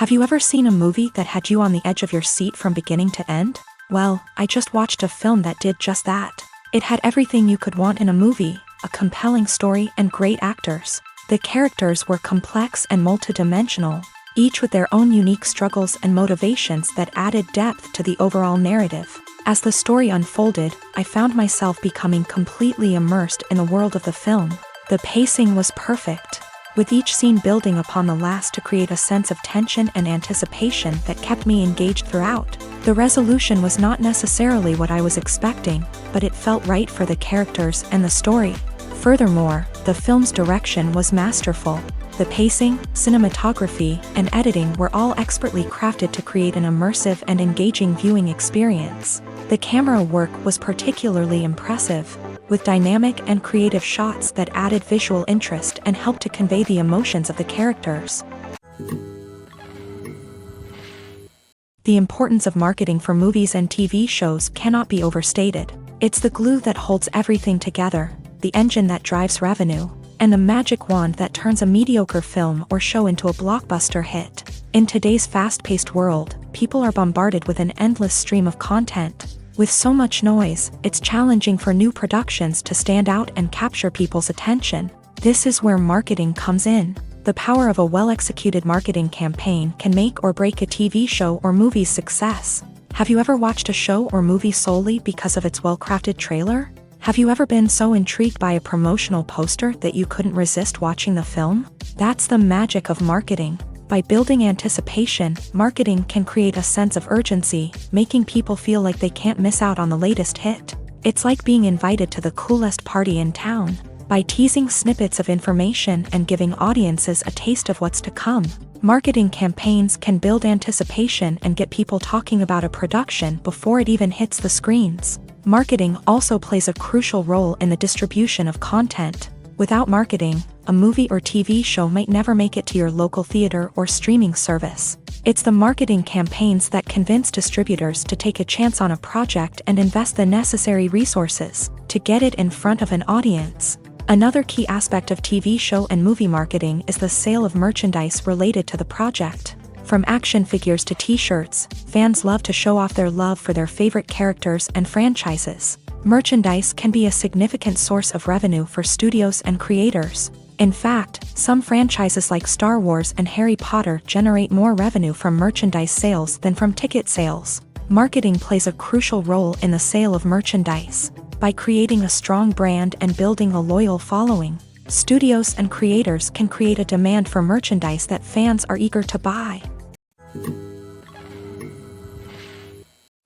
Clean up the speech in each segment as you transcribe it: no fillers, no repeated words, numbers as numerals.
Have you ever seen a movie that had you on the edge of your seat from beginning to end? Well, I just watched a film that did just that. It had everything you could want in a movie, a compelling story and great actors. The characters were complex and multidimensional, each with their own unique struggles and motivations that added depth to the overall narrative. As the story unfolded, I found myself becoming completely immersed in the world of the film. The pacing was perfect, with each scene building upon the last to create a sense of tension and anticipation that kept me engaged throughout. The resolution was not necessarily what I was expecting, but it felt right for the characters and the story. Furthermore, the film's direction was masterful. The pacing, cinematography, and editing were all expertly crafted to create an immersive and engaging viewing experience. The camera work was particularly impressive, with dynamic and creative shots that added visual interest and helped to convey the emotions of the characters. The importance of marketing for movies and TV shows cannot be overstated. It's the glue that holds everything together, the engine that drives revenue, and the magic wand that turns a mediocre film or show into a blockbuster hit. In today's fast-paced world, people are bombarded with an endless stream of content. With so much noise, it's challenging for new productions to stand out and capture people's attention. This is where marketing comes in. The power of a well-executed marketing campaign can make or break a TV show or movie's success. Have you ever watched a show or movie solely because of its well-crafted trailer? Have you ever been so intrigued by a promotional poster that you couldn't resist watching the film? That's the magic of marketing. By building anticipation, marketing can create a sense of urgency, making people feel like they can't miss out on the latest hit. It's like being invited to the coolest party in town. By teasing snippets of information and giving audiences a taste of what's to come, marketing campaigns can build anticipation and get people talking about a production before it even hits the screens. Marketing also plays a crucial role in the distribution of content. Without marketing, a movie or TV show might never make it to your local theater or streaming service. It's the marketing campaigns that convince distributors to take a chance on a project and invest the necessary resources to get it in front of an audience. Another key aspect of TV show and movie marketing is the sale of merchandise related to the project. From action figures to t-shirts, fans love to show off their love for their favorite characters and franchises. Merchandise can be a significant source of revenue for studios and creators. In fact, some franchises like Star Wars and Harry Potter generate more revenue from merchandise sales than from ticket sales. Marketing plays a crucial role in the sale of merchandise. By creating a strong brand and building a loyal following, studios and creators can create a demand for merchandise that fans are eager to buy.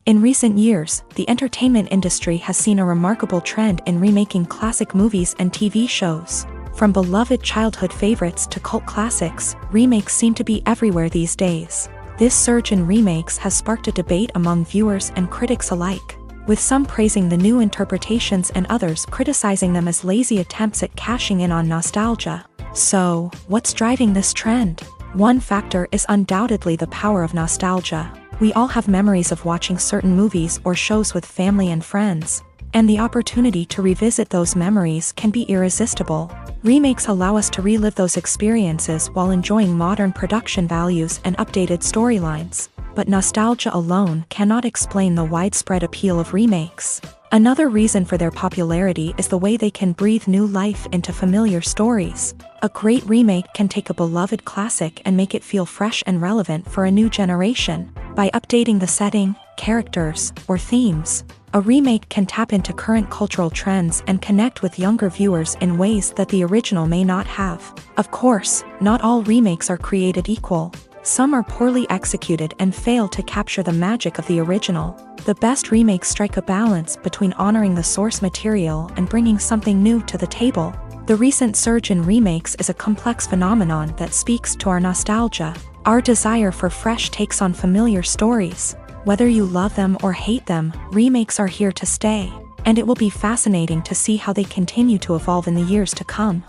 In recent years, the entertainment industry has seen a remarkable trend in remaking classic movies and TV shows. From beloved childhood favorites to cult classics, remakes seem to be everywhere these days. This surge in remakes has sparked a debate among viewers and critics alike, with some praising the new interpretations and others criticizing them as lazy attempts at cashing in on nostalgia. So, what's driving this trend? One factor is undoubtedly the power of nostalgia. We all have memories of watching certain movies or shows with family and friends, and the opportunity to revisit those memories can be irresistible. Remakes allow us to relive those experiences while enjoying modern production values and updated storylines. But nostalgia alone cannot explain the widespread appeal of remakes. Another reason for their popularity is the way they can breathe new life into familiar stories. A great remake can take a beloved classic and make it feel fresh and relevant for a new generation. By updating the setting, characters, or themes, a remake can tap into current cultural trends and connect with younger viewers in ways that the original may not have. Of course, not all remakes are created equal. Some are poorly executed and fail to capture the magic of the original. The best remakes strike a balance between honoring the source material and bringing something new to the table. The recent surge in remakes is a complex phenomenon that speaks to our nostalgia, our desire for fresh takes on familiar stories. Whether you love them or hate them, remakes are here to stay, and it will be fascinating to see how they continue to evolve in the years to come.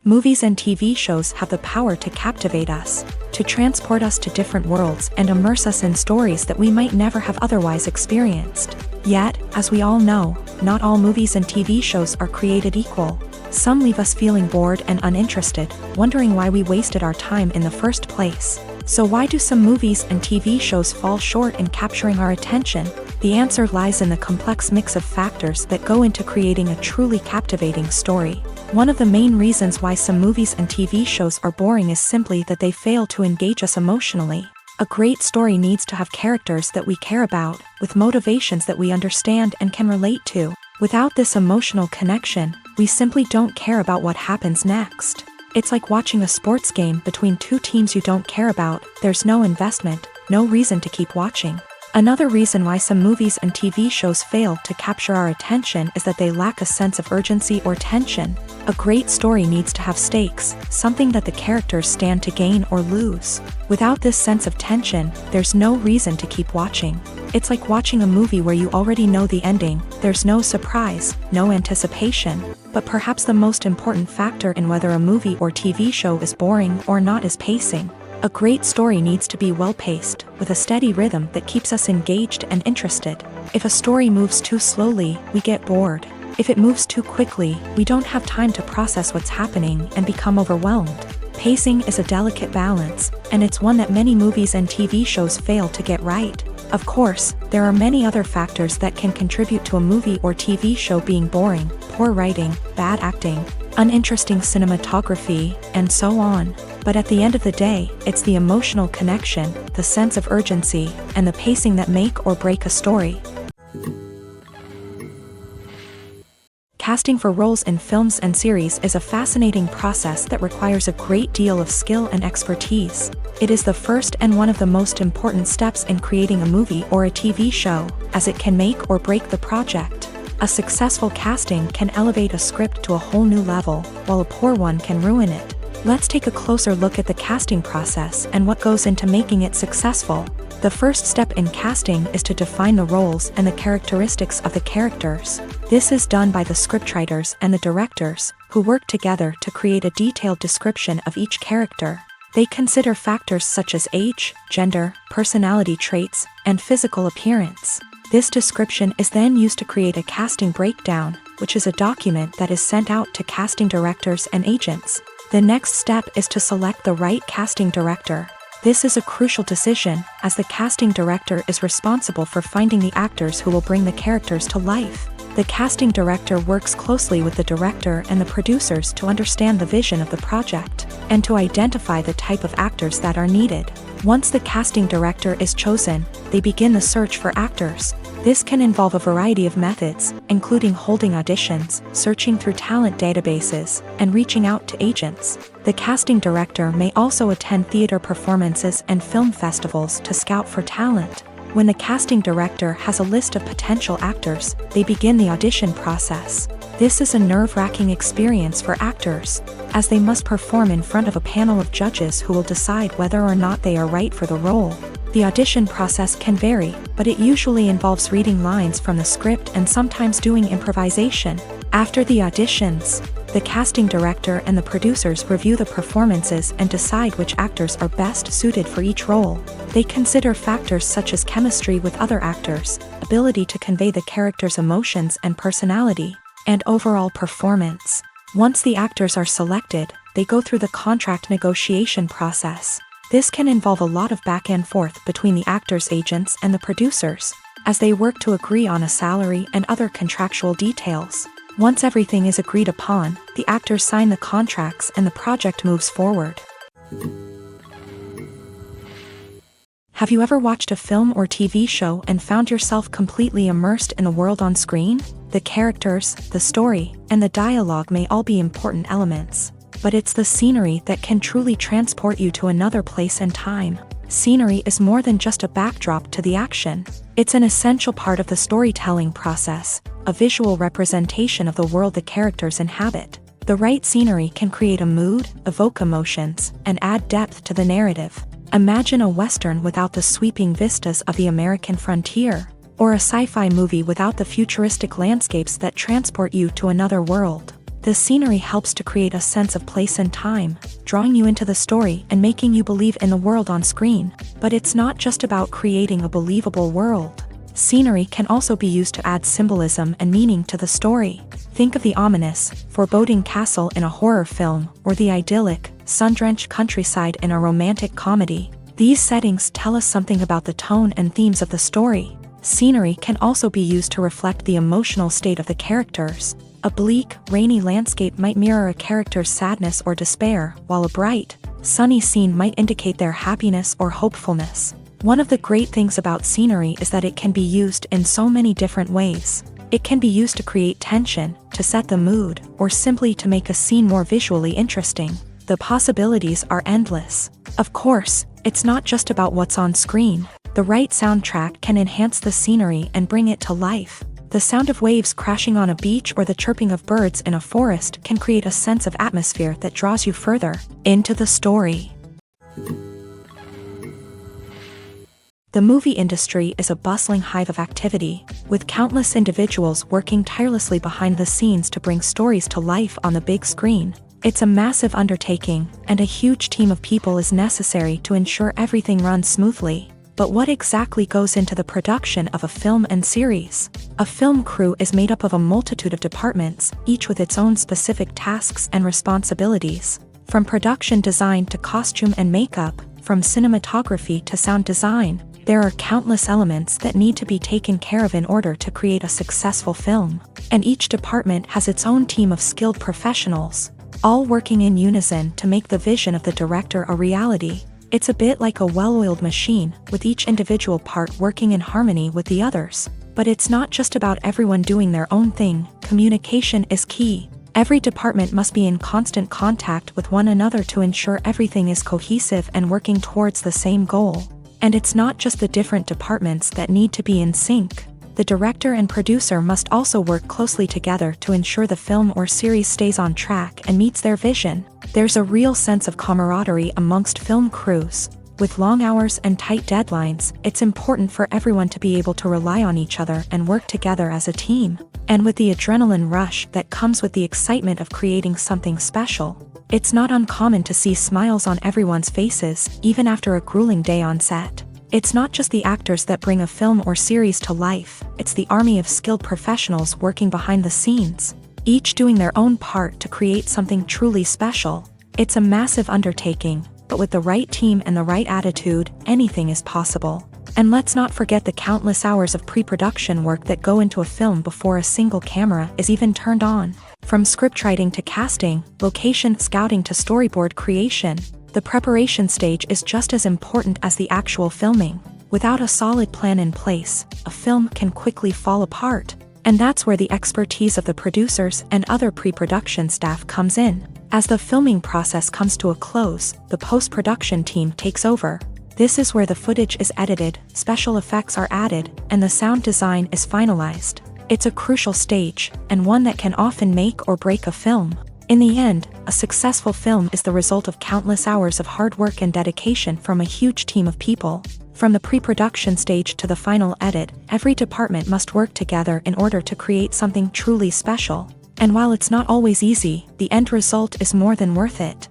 Movies and TV shows have the power to captivate us, to transport us to different worlds and immerse us in stories that we might never have otherwise experienced. Yet, as we all know, not all movies and TV shows are created equal. Some leave us feeling bored and uninterested, wondering why we wasted our time in the first place. So why do some movies and TV shows fall short in capturing our attention? The answer lies in the complex mix of factors that go into creating a truly captivating story. One of the main reasons why some movies and TV shows are boring is simply that they fail to engage us emotionally. A great story needs to have characters that we care about, with motivations that we understand and can relate to. Without this emotional connection, we simply don't care about what happens next. It's like watching a sports game between two teams you don't care about. There's no investment, no reason to keep watching. Another reason why some movies and TV shows fail to capture our attention is that they lack a sense of urgency or tension. A great story needs to have stakes, something that the characters stand to gain or lose. Without this sense of tension, there's no reason to keep watching. It's like watching a movie where you already know the ending. There's no surprise, no anticipation. But perhaps the most important factor in whether a movie or TV show is boring or not is pacing. A great story needs to be well-paced, with a steady rhythm that keeps us engaged and interested. If a story moves too slowly, we get bored. If it moves too quickly, we don't have time to process what's happening and become overwhelmed. Pacing is a delicate balance, and it's one that many movies and TV shows fail to get right. Of course, there are many other factors that can contribute to a movie or TV show being boring: poor writing, bad acting, uninteresting cinematography, and so on. But at the end of the day, it's the emotional connection, the sense of urgency, and the pacing that make or break a story. Casting for roles in films and series is a fascinating process that requires a great deal of skill and expertise. It is the first and one of the most important steps in creating a movie or a TV show, as it can make or break the project. A successful casting can elevate a script to a whole new level, while a poor one can ruin it. Let's take a closer look at the casting process and what goes into making it successful. The first step in casting is to define the roles and the characteristics of the characters. This is done by the scriptwriters and the directors, who work together to create a detailed description of each character. They consider factors such as age, gender, personality traits, and physical appearance. This description is then used to create a casting breakdown, which is a document that is sent out to casting directors and agents. The next step is to select the right casting director. This is a crucial decision, as the casting director is responsible for finding the actors who will bring the characters to life. The casting director works closely with the director and the producers to understand the vision of the project, and to identify the type of actors that are needed. Once the casting director is chosen, they begin the search for actors. This can involve a variety of methods, including holding auditions, searching through talent databases, and reaching out to agents. The casting director may also attend theater performances and film festivals to scout for talent. When the casting director has a list of potential actors, they begin the audition process. This is a nerve-wracking experience for actors, as they must perform in front of a panel of judges who will decide whether or not they are right for the role. The audition process can vary, but it usually involves reading lines from the script and sometimes doing improvisation. After the auditions, the casting director and the producers review the performances and decide which actors are best suited for each role. They consider factors such as chemistry with other actors, ability to convey the character's emotions and personality, and overall performance. Once the actors are selected, they go through the contract negotiation process. This can involve a lot of back and forth between the actors' agents and the producers, as they work to agree on a salary and other contractual details. Once everything is agreed upon, the actors sign the contracts and the project moves forward. Have you ever watched a film or TV show and found yourself completely immersed in the world on screen? The characters, the story, and the dialogue may all be important elements, but it's the scenery that can truly transport you to another place and time. Scenery is more than just a backdrop to the action. It's an essential part of the storytelling process, a visual representation of the world the characters inhabit. The right scenery can create a mood, evoke emotions, and add depth to the narrative. Imagine a Western without the sweeping vistas of the American frontier, or a sci-fi movie without the futuristic landscapes that transport you to another world. The scenery helps to create a sense of place and time, drawing you into the story and making you believe in the world on screen. But it's not just about creating a believable world. Scenery can also be used to add symbolism and meaning to the story. Think of the ominous, foreboding castle in a horror film, or the idyllic, sun-drenched countryside in a romantic comedy. These settings tell us something about the tone and themes of the story. Scenery can also be used to reflect the emotional state of the characters. A bleak, rainy landscape might mirror a character's sadness or despair, while a bright, sunny scene might indicate their happiness or hopefulness. One of the great things about scenery is that it can be used in so many different ways. It can be used to create tension, to set the mood, or simply to make a scene more visually interesting. The possibilities are endless. Of course, it's not just about what's on screen. The right soundtrack can enhance the scenery and bring it to life. The sound of waves crashing on a beach or the chirping of birds in a forest can create a sense of atmosphere that draws you further into the story. The movie industry is a bustling hive of activity, with countless individuals working tirelessly behind the scenes to bring stories to life on the big screen. It's a massive undertaking, and a huge team of people is necessary to ensure everything runs smoothly. But what exactly goes into the production of a film and series? A film crew is made up of a multitude of departments, each with its own specific tasks and responsibilities. From production design to costume and makeup, from cinematography to sound design, there are countless elements that need to be taken care of in order to create a successful film. And each department has its own team of skilled professionals, all working in unison to make the vision of the director a reality. It's a bit like a well-oiled machine, with each individual part working in harmony with the others. But it's not just about everyone doing their own thing. Communication is key. Every department must be in constant contact with one another to ensure everything is cohesive and working towards the same goal. And it's not just the different departments that need to be in sync. The director and producer must also work closely together to ensure the film or series stays on track and meets their vision. There's a real sense of camaraderie amongst film crews. With long hours and tight deadlines, it's important for everyone to be able to rely on each other and work together as a team. And with the adrenaline rush that comes with the excitement of creating something special, it's not uncommon to see smiles on everyone's faces, even after a grueling day on set. It's not just the actors that bring a film or series to life, it's the army of skilled professionals working behind the scenes, each doing their own part to create something truly special. It's a massive undertaking, but with the right team and the right attitude, anything is possible. And let's not forget the countless hours of pre-production work that go into a film before a single camera is even turned on. From scriptwriting to casting, location scouting to storyboard creation, the preparation stage is just as important as the actual filming. Without a solid plan in place, a film can quickly fall apart. And that's where the expertise of the producers and other pre-production staff comes in. As the filming process comes to a close, the post-production team takes over. This is where the footage is edited, special effects are added, and the sound design is finalized. It's a crucial stage, and one that can often make or break a film. In the end, a successful film is the result of countless hours of hard work and dedication from a huge team of people. From the pre-production stage to the final edit, every department must work together in order to create something truly special. And while it's not always easy, the end result is more than worth it.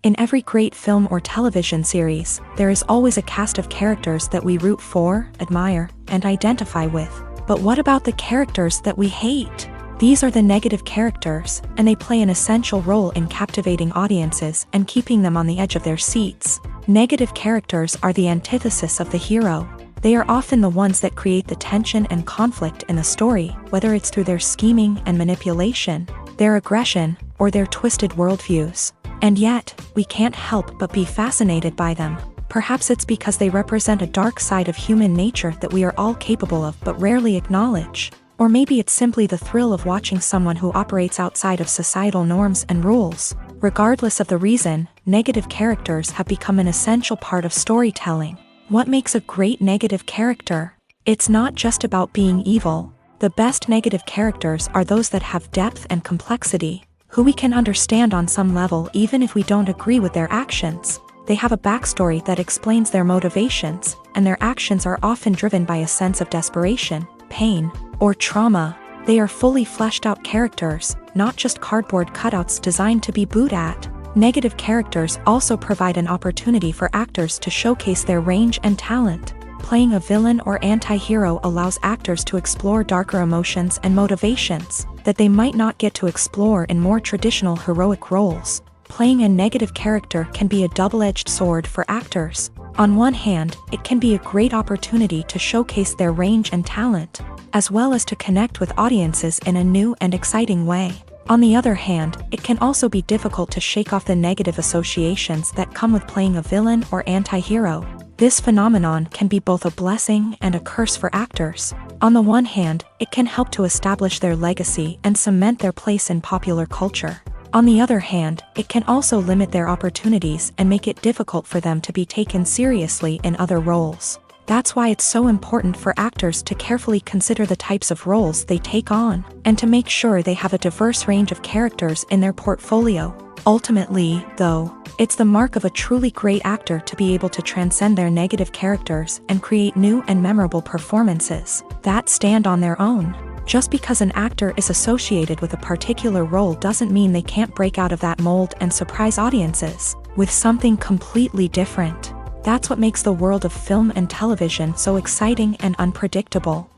In every great film or television series, there is always a cast of characters that we root for, admire, and identify with. But what about the characters that we hate? These are the negative characters, and they play an essential role in captivating audiences and keeping them on the edge of their seats. Negative characters are the antithesis of the hero. They are often the ones that create the tension and conflict in the story, whether it's through their scheming and manipulation, their aggression, or their twisted worldviews. And yet, we can't help but be fascinated by them. Perhaps it's because they represent a dark side of human nature that we are all capable of but rarely acknowledge. Or maybe it's simply the thrill of watching someone who operates outside of societal norms and rules. Regardless of the reason, negative characters have become an essential part of storytelling. What makes a great negative character? It's not just about being evil. The best negative characters are those that have depth and complexity, who we can understand on some level even if we don't agree with their actions. They have a backstory that explains their motivations, and their actions are often driven by a sense of desperation, pain, or trauma. They are fully fleshed out characters, not just cardboard cutouts designed to be booed at. Negative characters also provide an opportunity for actors to showcase their range and talent. Playing a villain or anti-hero allows actors to explore darker emotions and motivations that they might not get to explore in more traditional heroic roles. Playing a negative character can be a double-edged sword for actors. On one hand, it can be a great opportunity to showcase their range and talent, as well as to connect with audiences in a new and exciting way. On the other hand, it can also be difficult to shake off the negative associations that come with playing a villain or anti-hero. This phenomenon can be both a blessing and a curse for actors. On the one hand, it can help to establish their legacy and cement their place in popular culture. On the other hand, it can also limit their opportunities and make it difficult for them to be taken seriously in other roles. That's why it's so important for actors to carefully consider the types of roles they take on, and to make sure they have a diverse range of characters in their portfolio. Ultimately, though, it's the mark of a truly great actor to be able to transcend their negative characters and create new and memorable performances that stand on their own. Just because an actor is associated with a particular role doesn't mean they can't break out of that mold and surprise audiences with something completely different. That's what makes the world of film and television so exciting and unpredictable.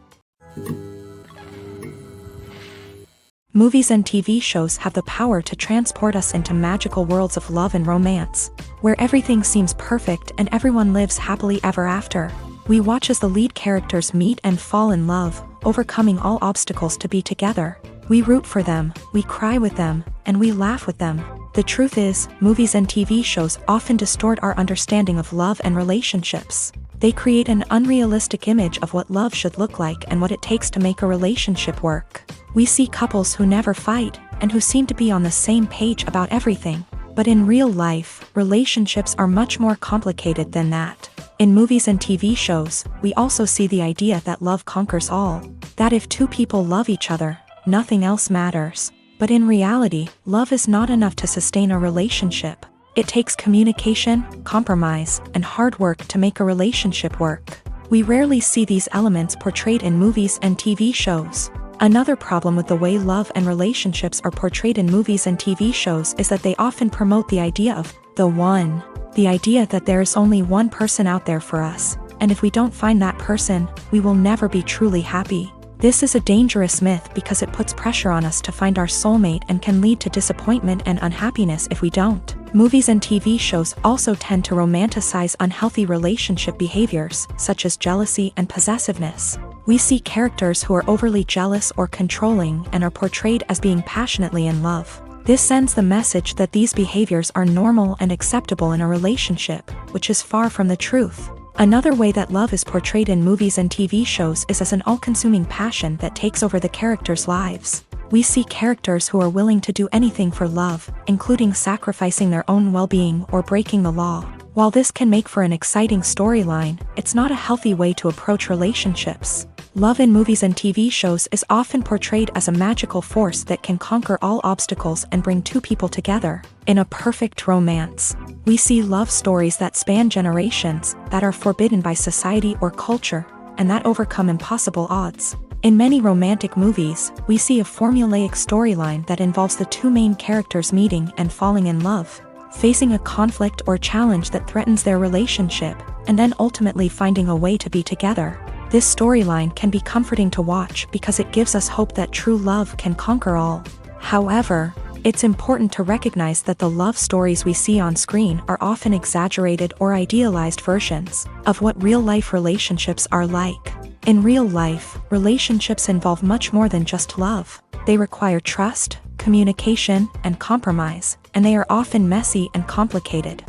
Movies and TV shows have the power to transport us into magical worlds of love and romance, where everything seems perfect and everyone lives happily ever after. We watch as the lead characters meet and fall in love, overcoming all obstacles to be together. We root for them, we cry with them, and we laugh with them. The truth is, movies and TV shows often distort our understanding of love and relationships. They create an unrealistic image of what love should look like and what it takes to make a relationship work. We see couples who never fight, and who seem to be on the same page about everything. But in real life, relationships are much more complicated than that. In movies and TV shows, we also see the idea that love conquers all. That if two people love each other, nothing else matters. But in reality, love is not enough to sustain a relationship. It takes communication, compromise, and hard work to make a relationship work. We rarely see these elements portrayed in movies and TV shows. Another problem with the way love and relationships are portrayed in movies and TV shows is that they often promote the idea of the one. The idea that there is only one person out there for us, and if we don't find that person, we will never be truly happy. This is a dangerous myth because it puts pressure on us to find our soulmate and can lead to disappointment and unhappiness if we don't. Movies and TV shows also tend to romanticize unhealthy relationship behaviors, such as jealousy and possessiveness. We see characters who are overly jealous or controlling and are portrayed as being passionately in love. This sends the message that these behaviors are normal and acceptable in a relationship, which is far from the truth. Another way that love is portrayed in movies and TV shows is as an all-consuming passion that takes over the characters' lives. We see characters who are willing to do anything for love, including sacrificing their own well-being or breaking the law. While this can make for an exciting storyline, it's not a healthy way to approach relationships. Love in movies and TV shows is often portrayed as a magical force that can conquer all obstacles and bring two people together in a perfect romance. We see love stories that span generations, that are forbidden by society or culture, and that overcome impossible odds. In many romantic movies, we see a formulaic storyline that involves the two main characters meeting and falling in love, facing a conflict or challenge that threatens their relationship, and then ultimately finding a way to be together. This storyline can be comforting to watch because it gives us hope that true love can conquer all. However, it's important to recognize that the love stories we see on screen are often exaggerated or idealized versions of what real-life relationships are like. In real life, relationships involve much more than just love. They require trust, communication, and compromise, and they are often messy and complicated.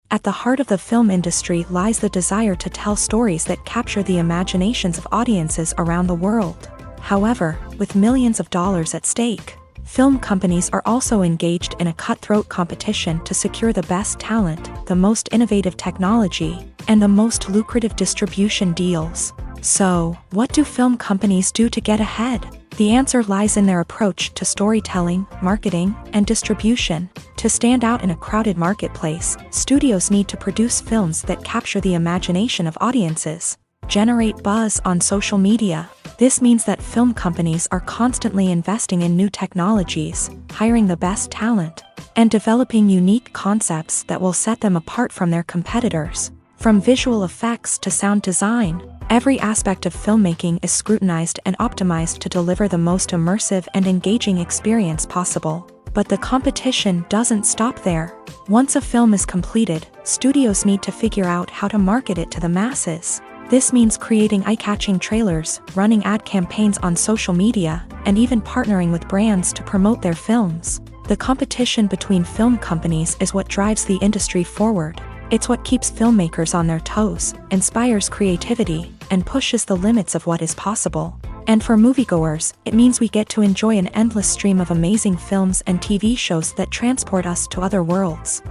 At the heart of the film industry lies the desire to tell stories that capture the imaginations of audiences around the world. However, with millions of dollars at stake, film companies are also engaged in a cutthroat competition to secure the best talent, the most innovative technology, and the most lucrative distribution deals. So, what do film companies do to get ahead? The answer lies in their approach to storytelling, marketing, and distribution. To stand out in a crowded marketplace, studios need to produce films that capture the imagination of audiences. generate buzz on social media. This means that film companies are constantly investing in new technologies, hiring the best talent, and developing unique concepts that will set them apart from their competitors. From visual effects to sound design, every aspect of filmmaking is scrutinized and optimized to deliver the most immersive and engaging experience possible. But the competition doesn't stop there. Once a film is completed, studios need to figure out how to market it to the masses. This means creating eye-catching trailers, running ad campaigns on social media, and even partnering with brands to promote their films. The competition between film companies is what drives the industry forward. It's what keeps filmmakers on their toes, inspires creativity, and pushes the limits of what is possible. And for moviegoers, it means we get to enjoy an endless stream of amazing films and TV shows that transport us to other worlds.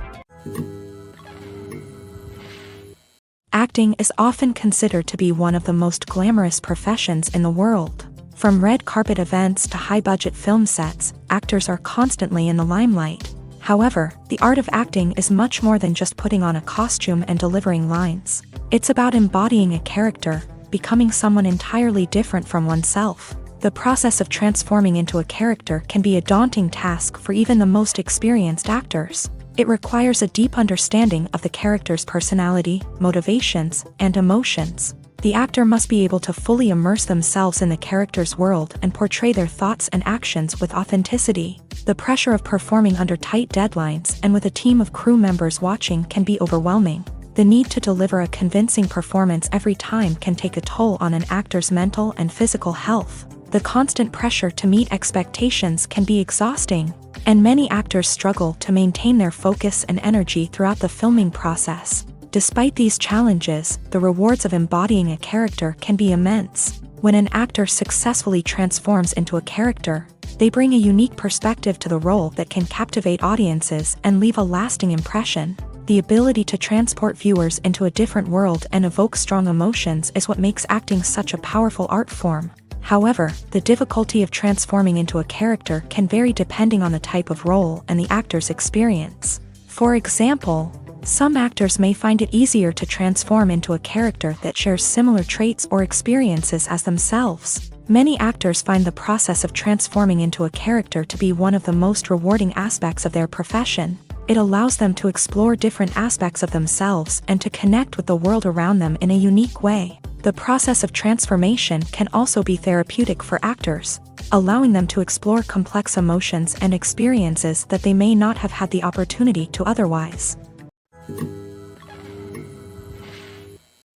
Acting is often considered to be one of the most glamorous professions in the world. From red carpet events to high-budget film sets, actors are constantly in the limelight. However, the art of acting is much more than just putting on a costume and delivering lines. It's about embodying a character, becoming someone entirely different from oneself. The process of transforming into a character can be a daunting task for even the most experienced actors. It requires a deep understanding of the character's personality, motivations, and emotions. The actor must be able to fully immerse themselves in the character's world and portray their thoughts and actions with authenticity. The pressure of performing under tight deadlines and with a team of crew members watching can be overwhelming. The need to deliver a convincing performance every time can take a toll on an actor's mental and physical health. The constant pressure to meet expectations can be exhausting, and many actors struggle to maintain their focus and energy throughout the filming process. Despite these challenges, the rewards of embodying a character can be immense. When an actor successfully transforms into a character, they bring a unique perspective to the role that can captivate audiences and leave a lasting impression. The ability to transport viewers into a different world and evoke strong emotions is what makes acting such a powerful art form. However, the difficulty of transforming into a character can vary depending on the type of role and the actor's experience. For example, some actors may find it easier to transform into a character that shares similar traits or experiences as themselves. Many actors find the process of transforming into a character to be one of the most rewarding aspects of their profession. It allows them to explore different aspects of themselves and to connect with the world around them in a unique way. The process of transformation can also be therapeutic for actors, allowing them to explore complex emotions and experiences that they may not have had the opportunity to otherwise.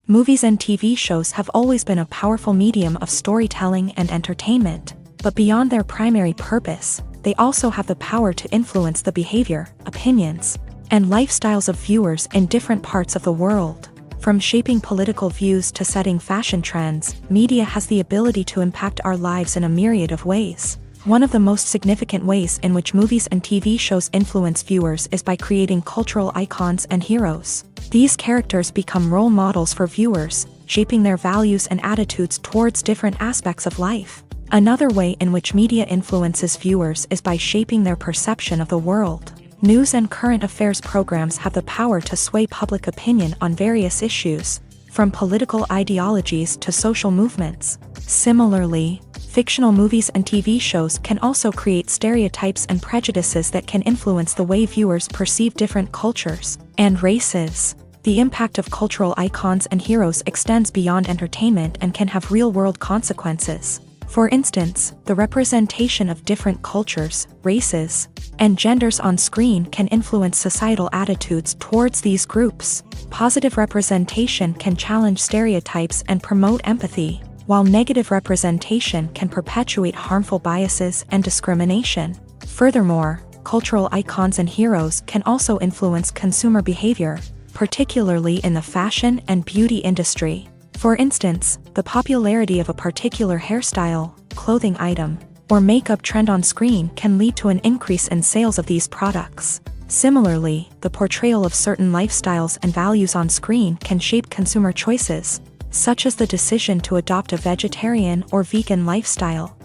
Movies and TV shows have always been a powerful medium of storytelling and entertainment, but beyond their primary purpose, they also have the power to influence the behavior, opinions, and lifestyles of viewers in different parts of the world. From shaping political views to setting fashion trends, media has the ability to impact our lives in a myriad of ways. One of the most significant ways in which movies and TV shows influence viewers is by creating cultural icons and heroes. These characters become role models for viewers, shaping their values and attitudes towards different aspects of life. Another way in which media influences viewers is by shaping their perception of the world. News and current affairs programs have the power to sway public opinion on various issues, from political ideologies to social movements. Similarly, fictional movies and TV shows can also create stereotypes and prejudices that can influence the way viewers perceive different cultures and races. The impact of cultural icons and heroes extends beyond entertainment and can have real-world consequences. For instance, the representation of different cultures, races, and genders on screen can influence societal attitudes towards these groups. Positive representation can challenge stereotypes and promote empathy, while negative representation can perpetuate harmful biases and discrimination. Furthermore, cultural icons and heroes can also influence consumer behavior, particularly in the fashion and beauty industry. For instance, the popularity of a particular hairstyle, clothing item, or makeup trend on screen can lead to an increase in sales of these products. Similarly, the portrayal of certain lifestyles and values on screen can shape consumer choices, such as the decision to adopt a vegetarian or vegan lifestyle.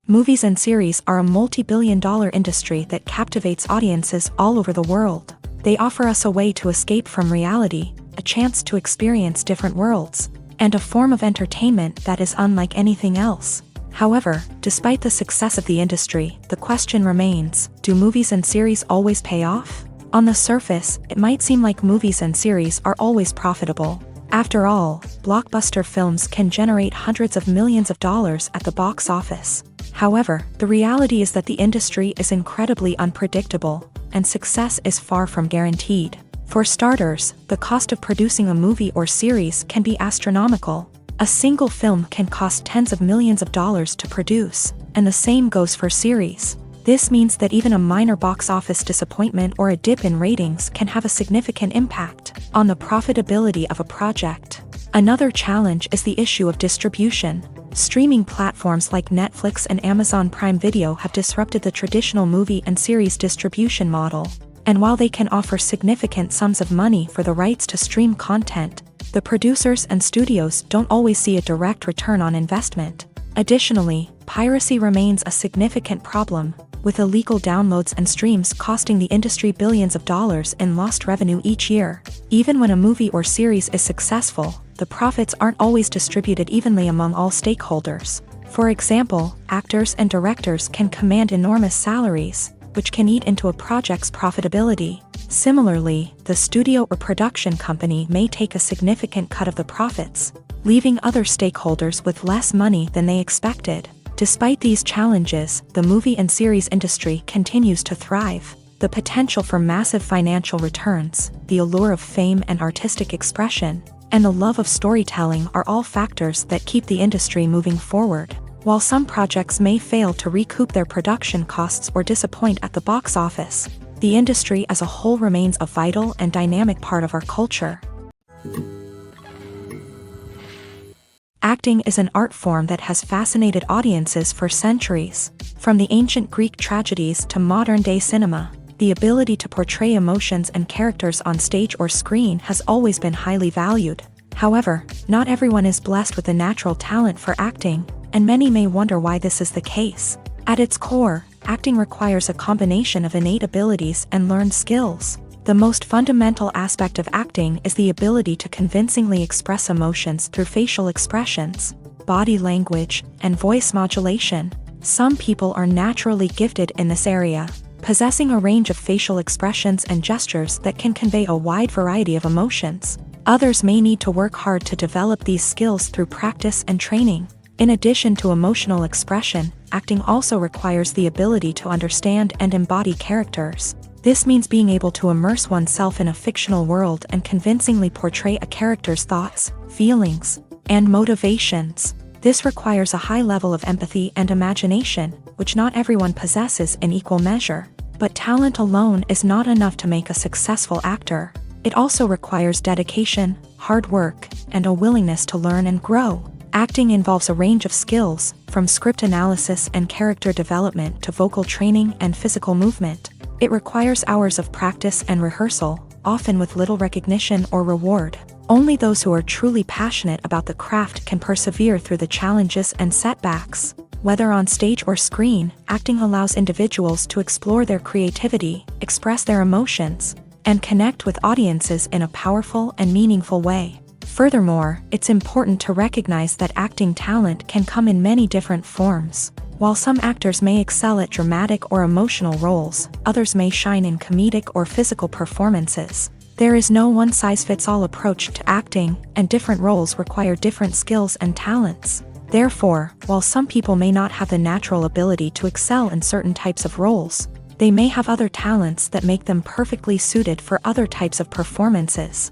Movies and series are a multi-billion-dollar industry that captivates audiences all over the world. They offer us a way to escape from reality, a chance to experience different worlds, and a form of entertainment that is unlike anything else. However, despite the success of the industry, the question remains, do movies and series always pay off? On the surface, it might seem like movies and series are always profitable. After all, blockbuster films can generate hundreds of millions of dollars at the box office. However, the reality is that the industry is incredibly unpredictable, and success is far from guaranteed. For starters, the cost of producing a movie or series can be astronomical. A single film can cost tens of millions of dollars to produce, and the same goes for series. This means that even a minor box office disappointment or a dip in ratings can have a significant impact on the profitability of a project. Another challenge is the issue of distribution. Streaming platforms like Netflix and Amazon Prime Video have disrupted the traditional movie and series distribution model. And while they can offer significant sums of money for the rights to stream content, the producers and studios don't always see a direct return on investment. Additionally, piracy remains a significant problem, with illegal downloads and streams costing the industry billions of dollars in lost revenue each year. Even when a movie or series is successful, the profits aren't always distributed evenly among all stakeholders. For example, actors and directors can command enormous salaries, which can eat into a project's profitability. Similarly, the studio or production company may take a significant cut of the profits, leaving other stakeholders with less money than they expected. Despite these challenges, the movie and series industry continues to thrive. The potential for massive financial returns, the allure of fame and artistic expression, and the love of storytelling are all factors that keep the industry moving forward. While some projects may fail to recoup their production costs or disappoint at the box office, the industry as a whole remains a vital and dynamic part of our culture. Acting is an art form that has fascinated audiences for centuries. From the ancient Greek tragedies to modern-day cinema, the ability to portray emotions and characters on stage or screen has always been highly valued. However, not everyone is blessed with a natural talent for acting, and many may wonder why this is the case. At its core, acting requires a combination of innate abilities and learned skills. The most fundamental aspect of acting is the ability to convincingly express emotions through facial expressions, body language, and voice modulation. Some people are naturally gifted in this area, possessing a range of facial expressions and gestures that can convey a wide variety of emotions. Others may need to work hard to develop these skills through practice and training. In addition to emotional expression, acting also requires the ability to understand and embody characters. This means being able to immerse oneself in a fictional world and convincingly portray a character's thoughts, feelings, and motivations. This requires a high level of empathy and imagination, which not everyone possesses in equal measure. But talent alone is not enough to make a successful actor. It also requires dedication, hard work, and a willingness to learn and grow. Acting involves a range of skills, from script analysis and character development to vocal training and physical movement. It requires hours of practice and rehearsal, often with little recognition or reward. Only those who are truly passionate about the craft can persevere through the challenges and setbacks. Whether on stage or screen, acting allows individuals to explore their creativity, express their emotions, and connect with audiences in a powerful and meaningful way. Furthermore, it's important to recognize that acting talent can come in many different forms. While some actors may excel at dramatic or emotional roles, others may shine in comedic or physical performances. There is no one-size-fits-all approach to acting, and different roles require different skills and talents. Therefore, while some people may not have the natural ability to excel in certain types of roles, they may have other talents that make them perfectly suited for other types of performances.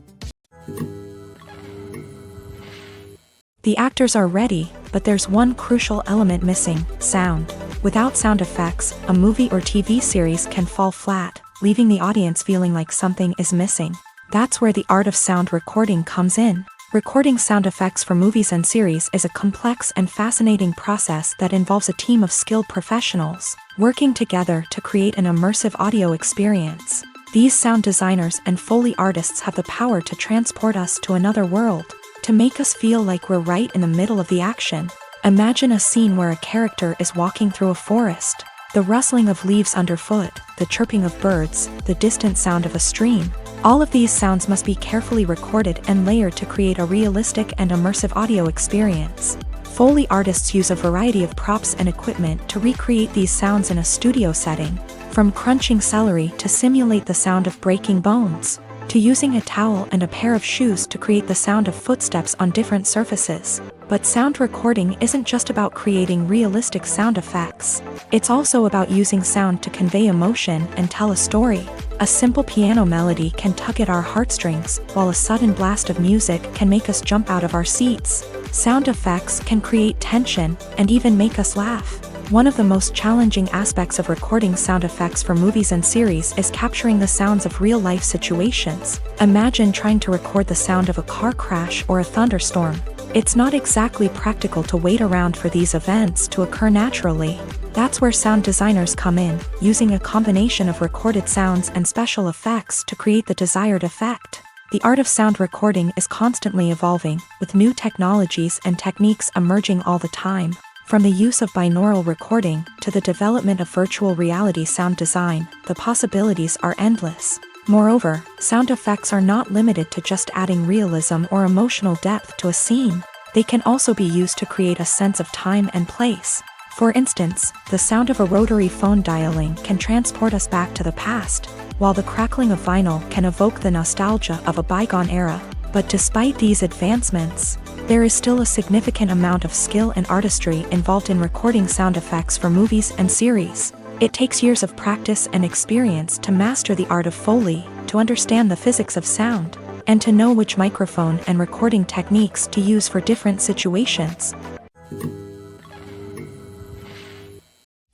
The actors are ready, but there's one crucial element missing: sound. Without sound effects, a movie or TV series can fall flat, leaving the audience feeling like something is missing. That's where the art of sound recording comes in. Recording sound effects for movies and series is a complex and fascinating process that involves a team of skilled professionals working together to create an immersive audio experience. These sound designers and Foley artists have the power to transport us to another world, to make us feel like we're right in the middle of the action. Imagine a scene where a character is walking through a forest. The rustling of leaves underfoot, the chirping of birds, the distant sound of a stream, All of these sounds must be carefully recorded and layered to create a realistic and immersive audio experience. Foley artists use a variety of props and equipment to recreate these sounds in a studio setting, from crunching celery to simulate the sound of breaking bones, to using a towel and a pair of shoes to create the sound of footsteps on different surfaces. But sound recording isn't just about creating realistic sound effects. It's also about using sound to convey emotion and tell a story. A simple piano melody can tug at our heartstrings, while a sudden blast of music can make us jump out of our seats. Sound effects can create tension and even make us laugh. One of the most challenging aspects of recording sound effects for movies and series is capturing the sounds of real-life situations. Imagine trying to record the sound of a car crash or a thunderstorm. It's not exactly practical to wait around for these events to occur naturally. That's where sound designers come in, using a combination of recorded sounds and special effects to create the desired effect. The art of sound recording is constantly evolving, with new technologies and techniques emerging all the time. From the use of binaural recording to the development of virtual reality sound design, the possibilities are endless. Moreover, sound effects are not limited to just adding realism or emotional depth to a scene. They can also be used to create a sense of time and place. For instance, the sound of a rotary phone dialing can transport us back to the past, while the crackling of vinyl can evoke the nostalgia of a bygone era. But despite these advancements, there is still a significant amount of skill and artistry involved in recording sound effects for movies and series. It takes years of practice and experience to master the art of Foley, to understand the physics of sound, and to know which microphone and recording techniques to use for different situations.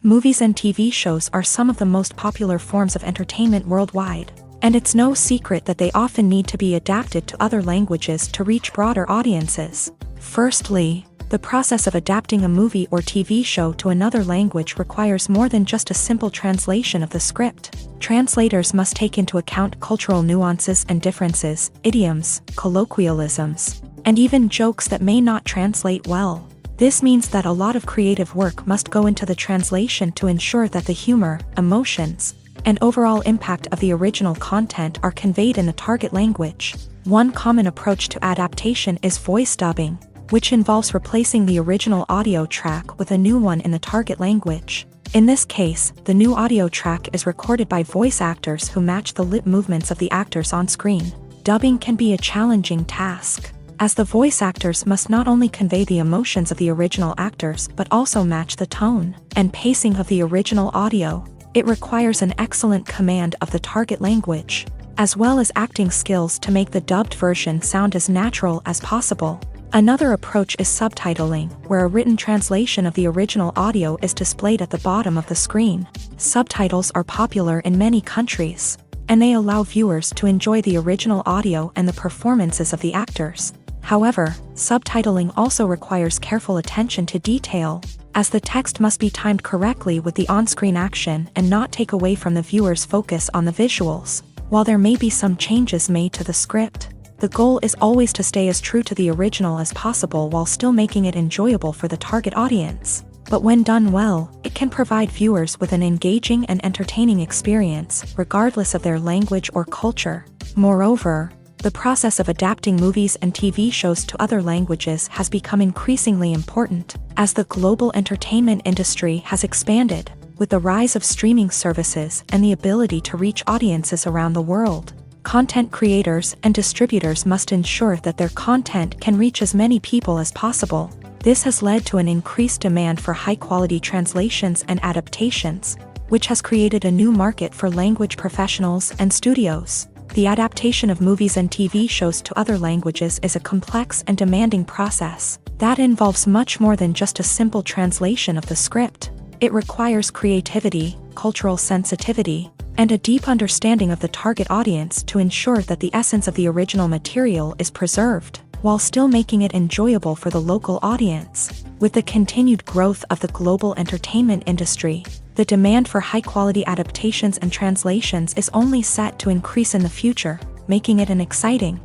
Movies and TV shows are some of the most popular forms of entertainment worldwide, and it's no secret that they often need to be adapted to other languages to reach broader audiences. Firstly, the process of adapting a movie or TV show to another language requires more than just a simple translation of the script. Translators must take into account cultural nuances and differences, idioms, colloquialisms, and even jokes that may not translate well. This means that a lot of creative work must go into the translation to ensure that the humor, emotions, and overall impact of the original content are conveyed in the target language. One common approach to adaptation is voice dubbing, which involves replacing the original audio track with a new one in the target language. In this case, the new audio track is recorded by voice actors who match the lip movements of the actors on screen. Dubbing can be a challenging task, as the voice actors must not only convey the emotions of the original actors but also match the tone and pacing of the original audio. It requires an excellent command of the target language, as well as acting skills to make the dubbed version sound as natural as possible. Another approach is subtitling, where a written translation of the original audio is displayed at the bottom of the screen. Subtitles are popular in many countries, and they allow viewers to enjoy the original audio and the performances of the actors. However, subtitling also requires careful attention to detail, as the text must be timed correctly with the on-screen action and not take away from the viewer's focus on the visuals. While there may be some changes made to the script, the goal is always to stay as true to the original as possible while still making it enjoyable for the target audience. But when done well, it can provide viewers with an engaging and entertaining experience, regardless of their language or culture. Moreover, the process of adapting movies and TV shows to other languages has become increasingly important, as the global entertainment industry has expanded, with the rise of streaming services and the ability to reach audiences around the world. Content creators and distributors must ensure that their content can reach as many people as possible. This has led to an increased demand for high-quality translations and adaptations, which has created a new market for language professionals and studios. The adaptation of movies and TV shows to other languages is a complex and demanding process that involves much more than just a simple translation of the script. It requires creativity, cultural sensitivity, and a deep understanding of the target audience to ensure that the essence of the original material is preserved, while still making it enjoyable for the local audience. With the continued growth of the global entertainment industry, the demand for high-quality adaptations and translations is only set to increase in the future, making it an exciting.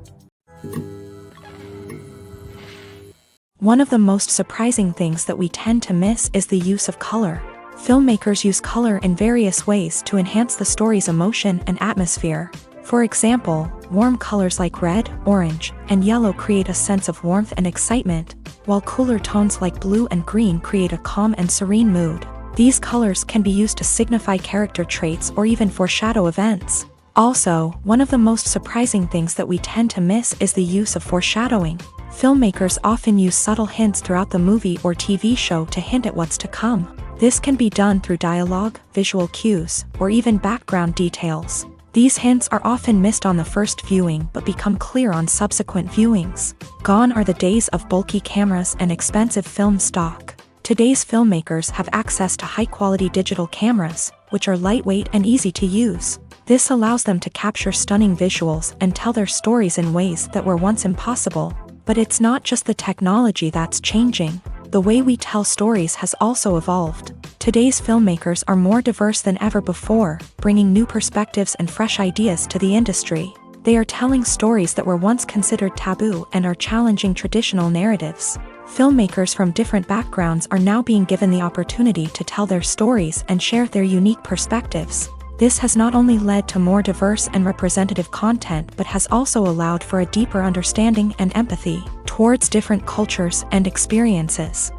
One of the most surprising things that we tend to miss is the use of color. Filmmakers use color in various ways to enhance the story's emotion and atmosphere. For example, Warm colors like red, orange, and yellow create a sense of warmth and excitement, while cooler tones like blue and green create a calm and serene mood. These colors can be used to signify character traits or even foreshadow events. Also, one of the most surprising things that we tend to miss is the use of foreshadowing. Filmmakers often use subtle hints throughout the movie or TV show to hint at what's to come. This can be done through dialogue, visual cues, or even background details. These hints are often missed on the first viewing but become clear on subsequent viewings. Gone are the days of bulky cameras and expensive film stock. Today's filmmakers have access to high-quality digital cameras, which are lightweight and easy to use. This allows them to capture stunning visuals and tell their stories in ways that were once impossible. But it's not just the technology that's changing. The way we tell stories has also evolved. Today's filmmakers are more diverse than ever before, bringing new perspectives and fresh ideas to the industry. They are telling stories that were once considered taboo and are challenging traditional narratives. Filmmakers from different backgrounds are now being given the opportunity to tell their stories and share their unique perspectives. This has not only led to more diverse and representative content but has also allowed for a deeper understanding and empathy towards different cultures and experiences.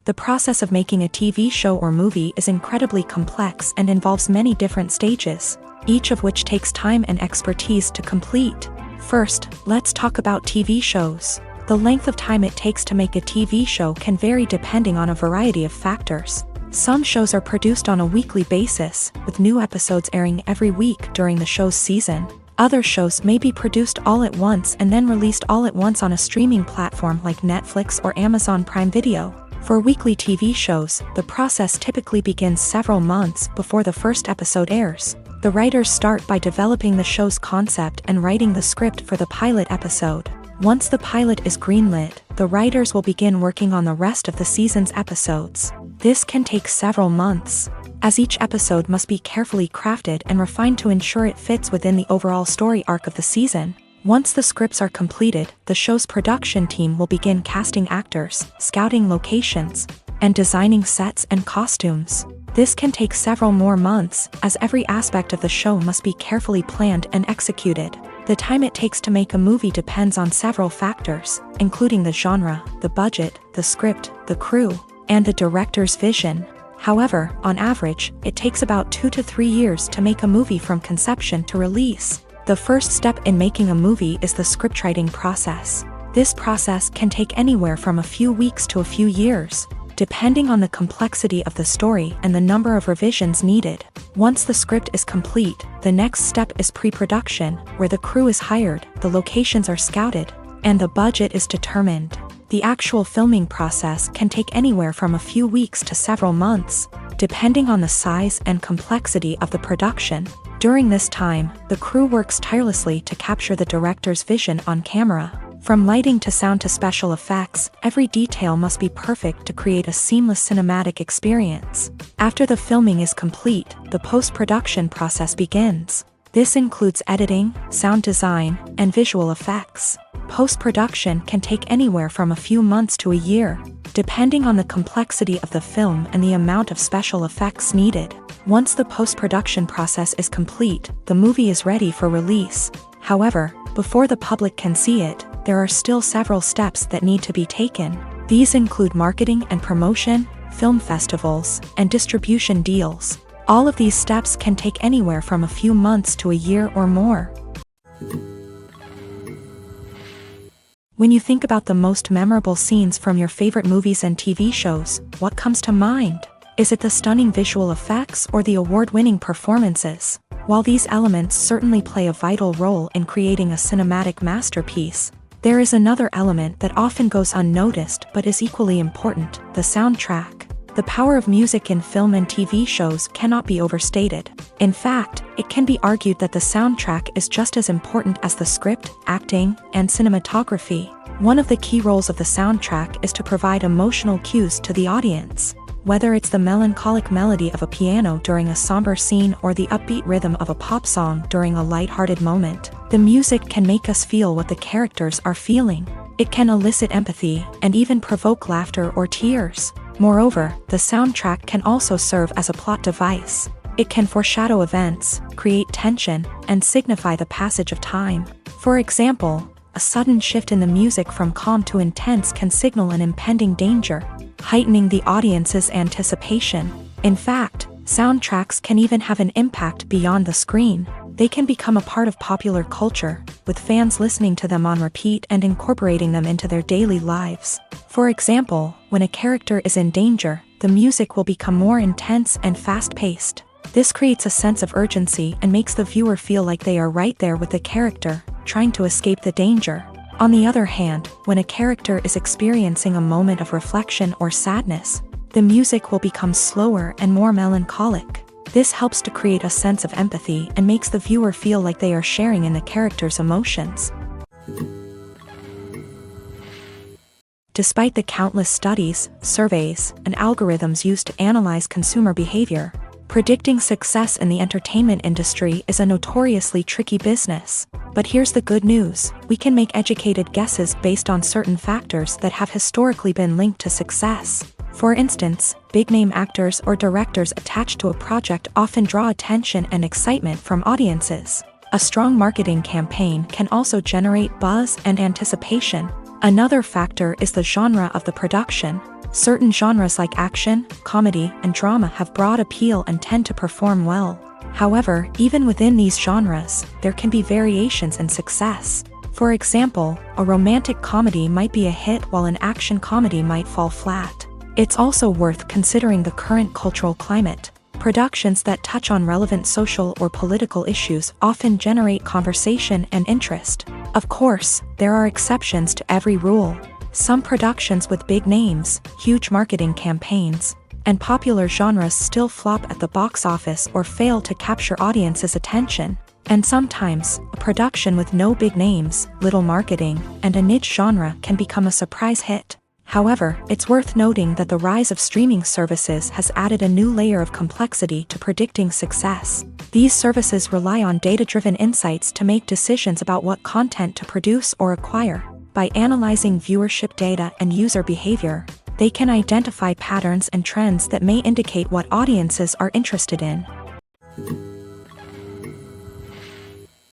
The process of making a TV show or movie is incredibly complex and involves many different stages, each of which takes time and expertise to complete. First, let's talk about TV shows. The length of time it takes to make a TV show can vary depending on a variety of factors. Some shows are produced on a weekly basis, with new episodes airing every week during the show's season. Other shows may be produced all at once and then released all at once on a streaming platform like Netflix or Amazon Prime Video. For weekly TV shows, the process typically begins several months before the first episode airs. The writers start by developing the show's concept and writing the script for the pilot episode. Once the pilot is greenlit, the writers will begin working on the rest of the season's episodes. This can take several months, as each episode must be carefully crafted and refined to ensure it fits within the overall story arc of the season. Once the scripts are completed, the show's production team will begin casting actors, scouting locations, and designing sets and costumes. This can take several more months, as every aspect of the show must be carefully planned and executed. The time it takes to make a movie depends on several factors, including the genre, the budget, the script, the crew, and the director's vision. However, on average, it takes about 2 to 3 years to make a movie from conception to release. The first step in making a movie is the scriptwriting process. This process can take anywhere from a few weeks to a few years, depending on the complexity of the story and the number of revisions needed. Once the script is complete, the next step is pre-production, where the crew is hired, the locations are scouted, and the budget is determined. The actual filming process can take anywhere from a few weeks to several months, depending on the size and complexity of the production. During this time, the crew works tirelessly to capture the director's vision on camera. From lighting to sound to special effects, every detail must be perfect to create a seamless cinematic experience. After the filming is complete, the post-production process begins. This includes editing, sound design, and visual effects. Post-production can take anywhere from a few months to a year, depending on the complexity of the film and the amount of special effects needed. Once the post-production process is complete, the movie is ready for release. However, before the public can see it, there are still several steps that need to be taken. These include marketing and promotion, film festivals, and distribution deals. All of these steps can take anywhere from a few months to a year or more. When you think about the most memorable scenes from your favorite movies and TV shows, what comes to mind? Is it the stunning visual effects or the award-winning performances? While these elements certainly play a vital role in creating a cinematic masterpiece, there is another element that often goes unnoticed but is equally important: the soundtrack. The power of music in film and TV shows cannot be overstated. In fact, it can be argued that the soundtrack is just as important as the script, acting, and cinematography. One of the key roles of the soundtrack is to provide emotional cues to the audience. Whether it's the melancholic melody of a piano during a somber scene or the upbeat rhythm of a pop song during a lighthearted moment, the music can make us feel what the characters are feeling. It can elicit empathy and even provoke laughter or tears. Moreover, the soundtrack can also serve as a plot device. It can foreshadow events, create tension, and signify the passage of time. For example, a sudden shift in the music from calm to intense can signal an impending danger, heightening the audience's anticipation. In fact, soundtracks can even have an impact beyond the screen. They can become a part of popular culture, with fans listening to them on repeat and incorporating them into their daily lives. For example, when a character is in danger, the music will become more intense and fast-paced. This creates a sense of urgency and makes the viewer feel like they are right there with the character, trying to escape the danger. On the other hand, when a character is experiencing a moment of reflection or sadness, the music will become slower and more melancholic. This helps to create a sense of empathy and makes the viewer feel like they are sharing in the character's emotions. Despite the countless studies, surveys, and algorithms used to analyze consumer behavior, predicting success in the entertainment industry is a notoriously tricky business. But here's the good news: we can make educated guesses based on certain factors that have historically been linked to success. For instance, big-name actors or directors attached to a project often draw attention and excitement from audiences. A strong marketing campaign can also generate buzz and anticipation. Another factor is the genre of the production. Certain genres like action, comedy, and drama have broad appeal and tend to perform well. However, even within these genres, there can be variations in success. For example, a romantic comedy might be a hit while an action comedy might fall flat. It's also worth considering the current cultural climate. Productions that touch on relevant social or political issues often generate conversation and interest. Of course, there are exceptions to every rule. Some productions with big names, huge marketing campaigns, and popular genres still flop at the box office or fail to capture audiences' attention. And sometimes, a production with no big names, little marketing, and a niche genre can become a surprise hit. However, it's worth noting that the rise of streaming services has added a new layer of complexity to predicting success. These services rely on data-driven insights to make decisions about what content to produce or acquire. By analyzing viewership data and user behavior, they can identify patterns and trends that may indicate what audiences are interested in.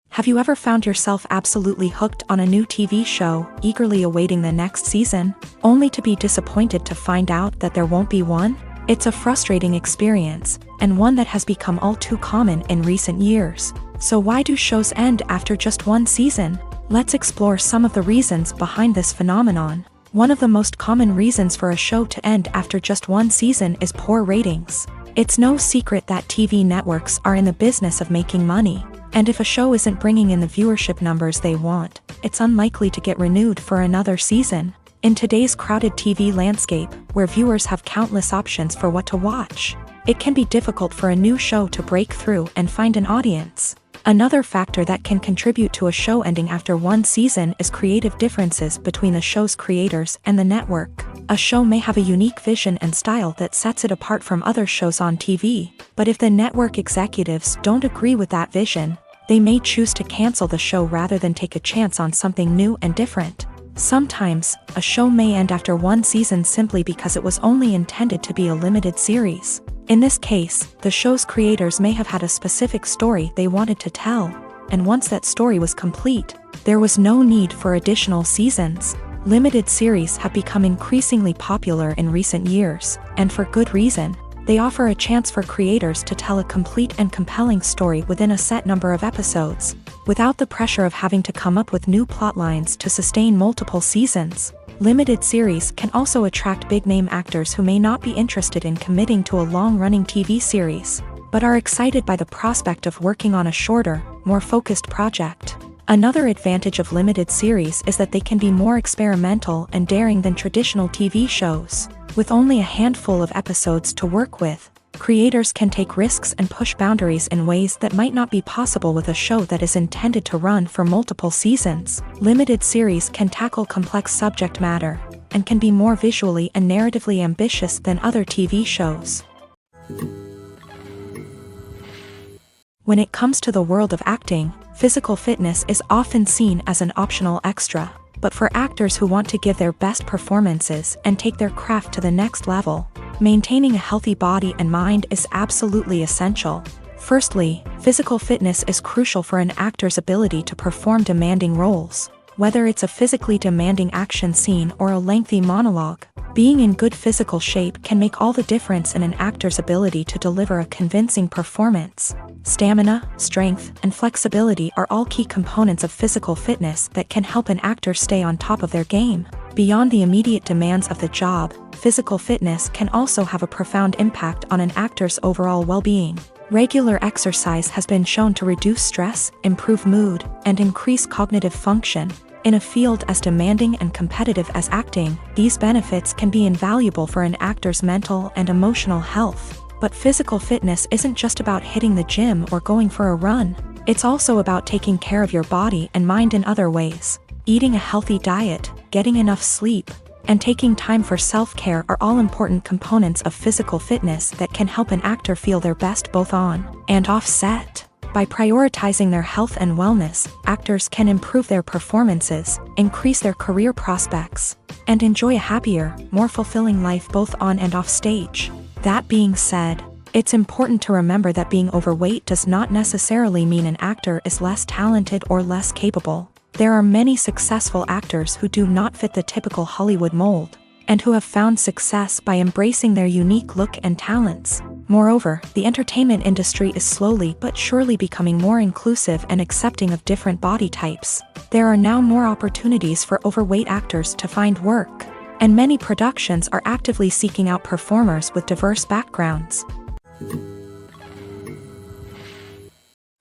Have you ever found yourself absolutely hooked on a new TV show, eagerly awaiting the next season, only to be disappointed to find out that there won't be one? It's a frustrating experience, and one that has become all too common in recent years. So why do shows end after just one season? Let's explore some of the reasons behind this phenomenon. One of the most common reasons for a show to end after just one season is poor ratings. It's no secret that TV networks are in the business of making money. And if a show isn't bringing in the viewership numbers they want, it's unlikely to get renewed for another season. In today's crowded TV landscape, where viewers have countless options for what to watch, it can be difficult for a new show to break through and find an audience. Another factor that can contribute to a show ending after one season is creative differences between the show's creators and the network. A show may have a unique vision and style that sets it apart from other shows on TV, but if the network executives don't agree with that vision, they may choose to cancel the show rather than take a chance on something new and different. Sometimes, a show may end after one season simply because it was only intended to be a limited series. In this case, the show's creators may have had a specific story they wanted to tell, and once that story was complete, there was no need for additional seasons. Limited series have become increasingly popular in recent years, and for good reason. They offer a chance for creators to tell a complete and compelling story within a set number of episodes, without the pressure of having to come up with new plotlines to sustain multiple seasons. Limited series can also attract big-name actors who may not be interested in committing to a long-running TV series, but are excited by the prospect of working on a shorter, more focused project. Another advantage of limited series is that they can be more experimental and daring than traditional TV shows. With only a handful of episodes to work with, creators can take risks and push boundaries in ways that might not be possible with a show that is intended to run for multiple seasons. Limited series can tackle complex subject matter, and can be more visually and narratively ambitious than other TV shows. When it comes to the world of acting, physical fitness is often seen as an optional extra. But for actors who want to give their best performances and take their craft to the next level, Maintaining a healthy body and mind is absolutely essential. Firstly, physical fitness is crucial for an actor's ability to perform demanding roles. Whether it's a physically demanding action scene or a lengthy monologue, being in good physical shape can make all the difference in an actor's ability to deliver a convincing performance. Stamina, strength, and flexibility are all key components of physical fitness that can help an actor stay on top of their game. Beyond the immediate demands of the job, physical fitness can also have a profound impact on an actor's overall well-being. Regular exercise has been shown to reduce stress, improve mood, and increase cognitive function. In a field as demanding and competitive as acting, these benefits can be invaluable for an actor's mental and emotional health. But physical fitness isn't just about hitting the gym or going for a run. It's also about taking care of your body and mind in other ways. Eating a healthy diet, getting enough sleep, and taking time for self-care are all important components of physical fitness that can help an actor feel their best both on and off set. By prioritizing their health and wellness, actors can improve their performances, increase their career prospects, and enjoy a happier, more fulfilling life both on and off stage. That being said, it's important to remember that being overweight does not necessarily mean an actor is less talented or less capable. There are many successful actors who do not fit the typical Hollywood mold, and who have found success by embracing their unique look and talents. Moreover, the entertainment industry is slowly but surely becoming more inclusive and accepting of different body types. There are now more opportunities for overweight actors to find work, and many productions are actively seeking out performers with diverse backgrounds.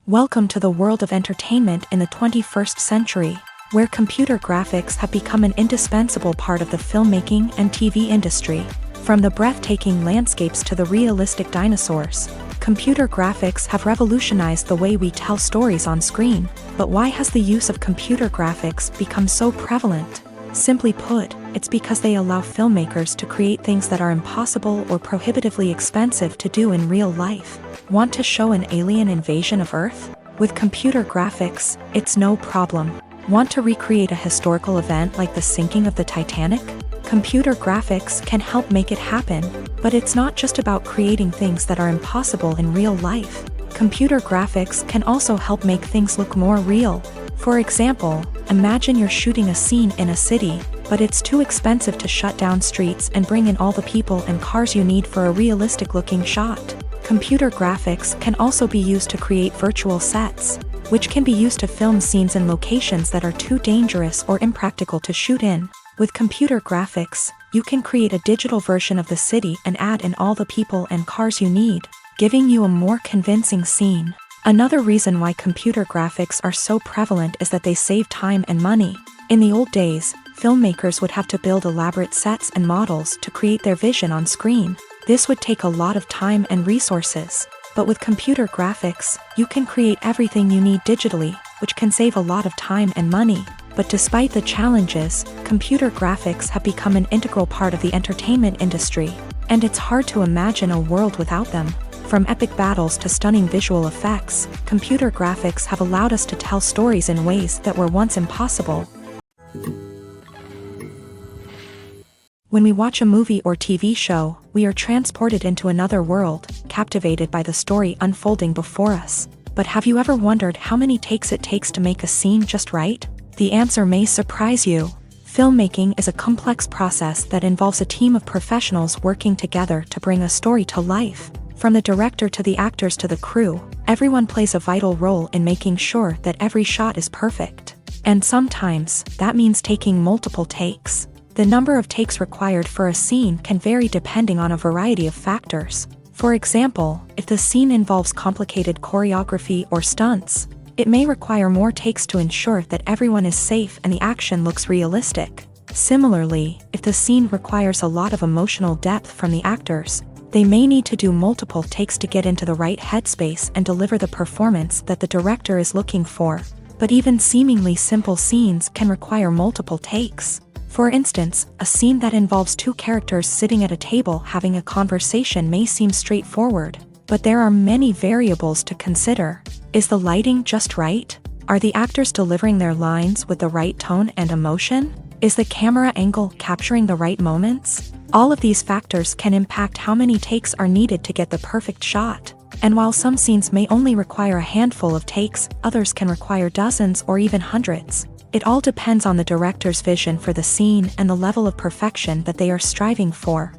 Welcome to the world of entertainment in the 21st century, where computer graphics have become an indispensable part of the filmmaking and TV industry. From the breathtaking landscapes to the realistic dinosaurs, computer graphics have revolutionized the way we tell stories on screen. But why has the use of computer graphics become so prevalent? Simply put, it's because they allow filmmakers to create things that are impossible or prohibitively expensive to do in real life. Want to show an alien invasion of Earth? With computer graphics, it's no problem. Want to recreate a historical event like the sinking of the Titanic? Computer graphics can help make it happen. But it's not just about creating things that are impossible in real life. Computer graphics can also help make things look more real. For example, imagine you're shooting a scene in a city, but it's too expensive to shut down streets and bring in all the people and cars you need for a realistic-looking shot. Computer graphics can also be used to create virtual sets, which can be used to film scenes in locations that are too dangerous or impractical to shoot in. With computer graphics, you can create a digital version of the city and add in all the people and cars you need, giving you a more convincing scene. Another reason why computer graphics are so prevalent is that they save time and money. In the old days, filmmakers would have to build elaborate sets and models to create their vision on screen. This would take a lot of time and resources. But with computer graphics, you can create everything you need digitally, which can save a lot of time and money. But despite the challenges, computer graphics have become an integral part of the entertainment industry, and it's hard to imagine a world without them. From epic battles to stunning visual effects, computer graphics have allowed us to tell stories in ways that were once impossible. When we watch a movie or TV show, we are transported into another world, captivated by the story unfolding before us. But have you ever wondered how many takes it takes to make a scene just right? The answer may surprise you. Filmmaking is a complex process that involves a team of professionals working together to bring a story to life. From the director to the actors to the crew, everyone plays a vital role in making sure that every shot is perfect. And sometimes, that means taking multiple takes. The number of takes required for a scene can vary depending on a variety of factors. For example, if the scene involves complicated choreography or stunts, it may require more takes to ensure that everyone is safe and the action looks realistic. Similarly, if the scene requires a lot of emotional depth from the actors, they may need to do multiple takes to get into the right headspace and deliver the performance that the director is looking for. But even seemingly simple scenes can require multiple takes. For instance, a scene that involves two characters sitting at a table having a conversation may seem straightforward, but there are many variables to consider. Is the lighting just right? Are the actors delivering their lines with the right tone and emotion? Is the camera angle capturing the right moments? All of these factors can impact how many takes are needed to get the perfect shot. And while some scenes may only require a handful of takes, others can require dozens or even hundreds. It all depends on the director's vision for the scene and the level of perfection that they are striving for.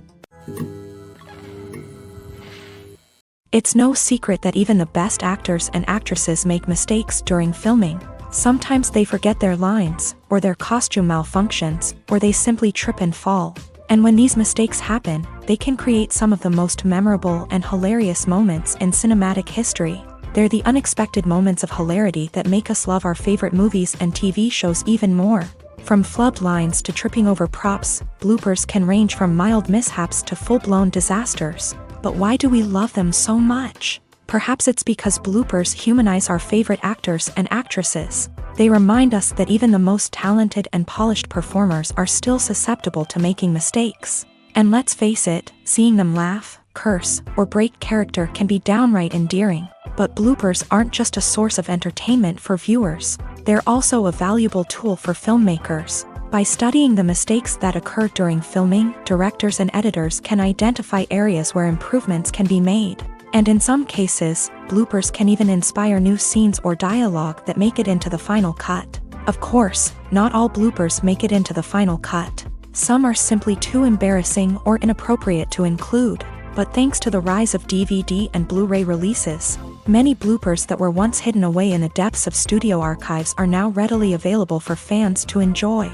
It's no secret that even the best actors and actresses make mistakes during filming. Sometimes they forget their lines, or their costume malfunctions, or they simply trip and fall. And when these mistakes happen, they can create some of the most memorable and hilarious moments in cinematic history. They're the unexpected moments of hilarity that make us love our favorite movies and TV shows even more. From flubbed lines to tripping over props, bloopers can range from mild mishaps to full-blown disasters. But why do we love them so much? Perhaps it's because bloopers humanize our favorite actors and actresses. They remind us that even the most talented and polished performers are still susceptible to making mistakes. And let's face it, seeing them laugh, curse, or break character can be downright endearing. But bloopers aren't just a source of entertainment for viewers. They're also a valuable tool for filmmakers. By studying the mistakes that occur during filming, directors and editors can identify areas where improvements can be made. And in some cases, bloopers can even inspire new scenes or dialogue that make it into the final cut. Of course, not all bloopers make it into the final cut. Some are simply too embarrassing or inappropriate to include. But thanks to the rise of DVD and Blu-ray releases, many bloopers that were once hidden away in the depths of studio archives are now readily available for fans to enjoy.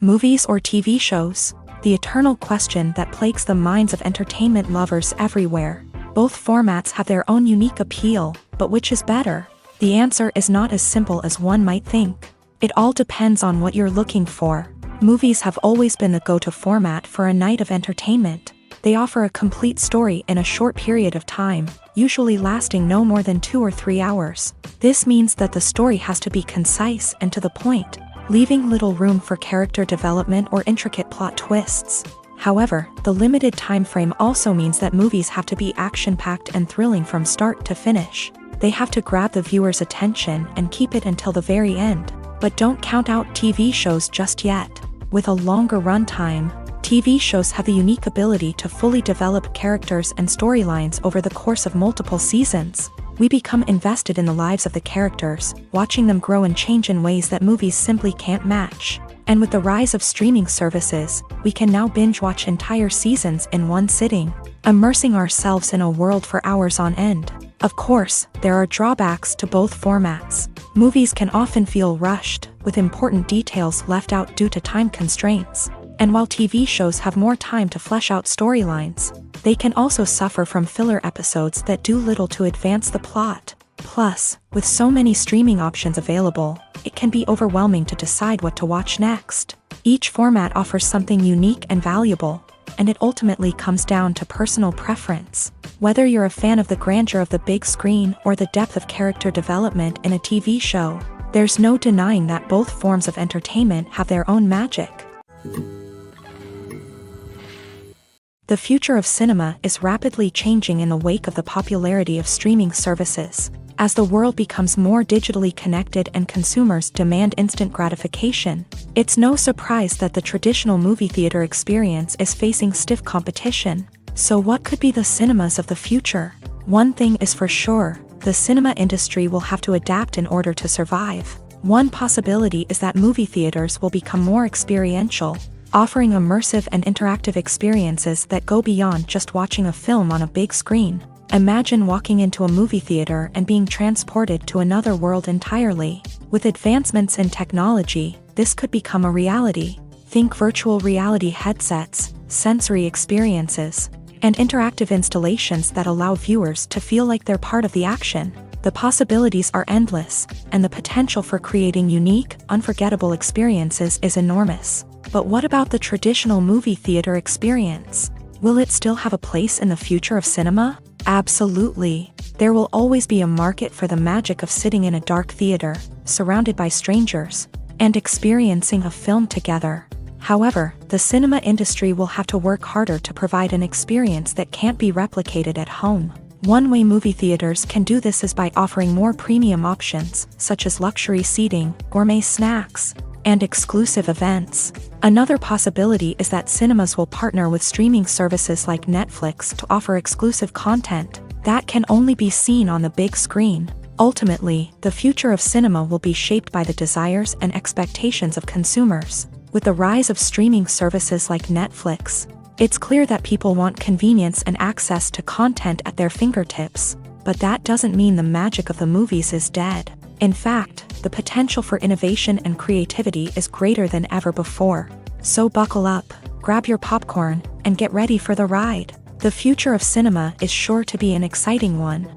Movies or TV shows? The eternal question that plagues the minds of entertainment lovers everywhere. Both formats have their own unique appeal, but which is better? The answer is not as simple as one might think. It all depends on what you're looking for. Movies have always been the go-to format for a night of entertainment. They offer a complete story in a short period of time, usually lasting no more than 2 or 3 hours. This means that the story has to be concise and to the point, leaving little room for character development or intricate plot twists. However, the limited time frame also means that movies have to be action-packed and thrilling from start to finish. They have to grab the viewer's attention and keep it until the very end. But don't count out TV shows just yet. With a longer runtime, TV shows have the unique ability to fully develop characters and storylines over the course of multiple seasons. We become invested in the lives of the characters, watching them grow and change in ways that movies simply can't match. And with the rise of streaming services, we can now binge-watch entire seasons in one sitting, immersing ourselves in a world for hours on end. Of course, there are drawbacks to both formats. Movies can often feel rushed, with important details left out due to time constraints. And while TV shows have more time to flesh out storylines, they can also suffer from filler episodes that do little to advance the plot. Plus, with so many streaming options available, it can be overwhelming to decide what to watch next. Each format offers something unique and valuable, and it ultimately comes down to personal preference. Whether you're a fan of the grandeur of the big screen or the depth of character development in a TV show, there's no denying that both forms of entertainment have their own magic. The future of cinema is rapidly changing in the wake of the popularity of streaming services. As the world becomes more digitally connected and consumers demand instant gratification, it's no surprise that the traditional movie theater experience is facing stiff competition. So what could be the cinemas of the future? One thing is for sure, the cinema industry will have to adapt in order to survive. One possibility is that movie theaters will become more experiential, offering immersive and interactive experiences that go beyond just watching a film on a big screen. Imagine walking into a movie theater and being transported to another world entirely. With advancements in technology, this could become a reality. Think virtual reality headsets, sensory experiences, and interactive installations that allow viewers to feel like they're part of the action. The possibilities are endless, and the potential for creating unique, unforgettable experiences is enormous. But what about the traditional movie theater experience? Will it still have a place in the future of cinema? Absolutely. There will always be a market for the magic of sitting in a dark theater, surrounded by strangers, and experiencing a film together. However, the cinema industry will have to work harder to provide an experience that can't be replicated at home. One way movie theaters can do this is by offering more premium options, such as luxury seating, gourmet snacks, and exclusive events. Another possibility is that cinemas will partner with streaming services like Netflix to offer exclusive content that can only be seen on the big screen. Ultimately, the future of cinema will be shaped by the desires and expectations of consumers. With the rise of streaming services like Netflix, it's clear that people want convenience and access to content at their fingertips. But that doesn't mean the magic of the movies is dead. In fact, the potential for innovation and creativity is greater than ever before. So buckle up, grab your popcorn, and get ready for the ride. The future of cinema is sure to be an exciting one.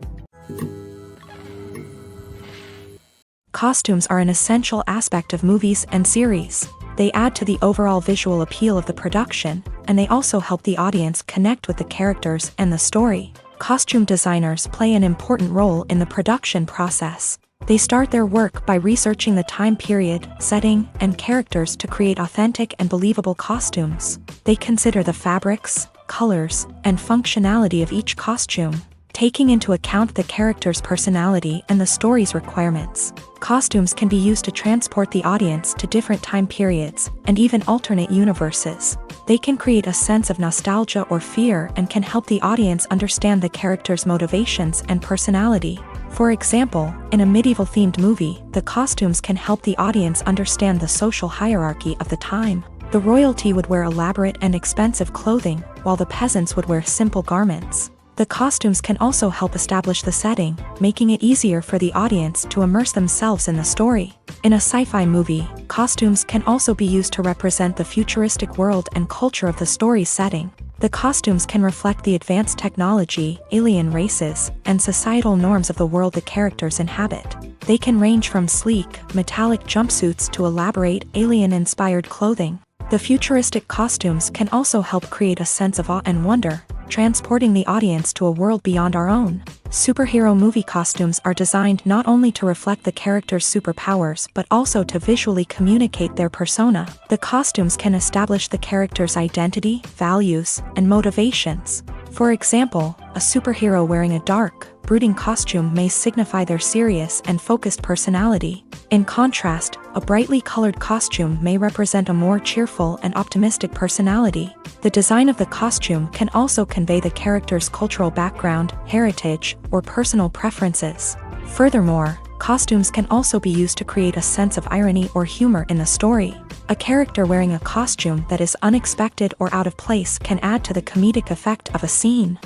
Costumes are an essential aspect of movies and series. They add to the overall visual appeal of the production, and they also help the audience connect with the characters and the story. Costume designers play an important role in the production process. They start their work by researching the time period, setting, and characters to create authentic and believable costumes. They consider the fabrics, colors, and functionality of each costume, taking into account the character's personality and the story's requirements. Costumes can be used to transport the audience to different time periods and even alternate universes. They can create a sense of nostalgia or fear and can help the audience understand the character's motivations and personality. For example, in a medieval-themed movie, the costumes can help the audience understand the social hierarchy of the time. The royalty would wear elaborate and expensive clothing, while the peasants would wear simple garments. The costumes can also help establish the setting, making it easier for the audience to immerse themselves in the story. In a sci-fi movie, costumes can also be used to represent the futuristic world and culture of the story's setting. The costumes can reflect the advanced technology, alien races, and societal norms of the world the characters inhabit. They can range from sleek, metallic jumpsuits to elaborate, alien-inspired clothing. The futuristic costumes can also help create a sense of awe and wonder, transporting the audience to a world beyond our own. Superhero movie costumes are designed not only to reflect the character's superpowers but also to visually communicate their persona. The costumes can establish the character's identity, values, and motivations. For example, a superhero wearing a dark, brooding costume may signify their serious and focused personality. In contrast, a brightly colored costume may represent a more cheerful and optimistic personality. The design of the costume can also convey the character's cultural background, heritage, or personal preferences. Furthermore, costumes can also be used to create a sense of irony or humor in the story. A character wearing a costume that is unexpected or out of place can add to the comedic effect of a scene.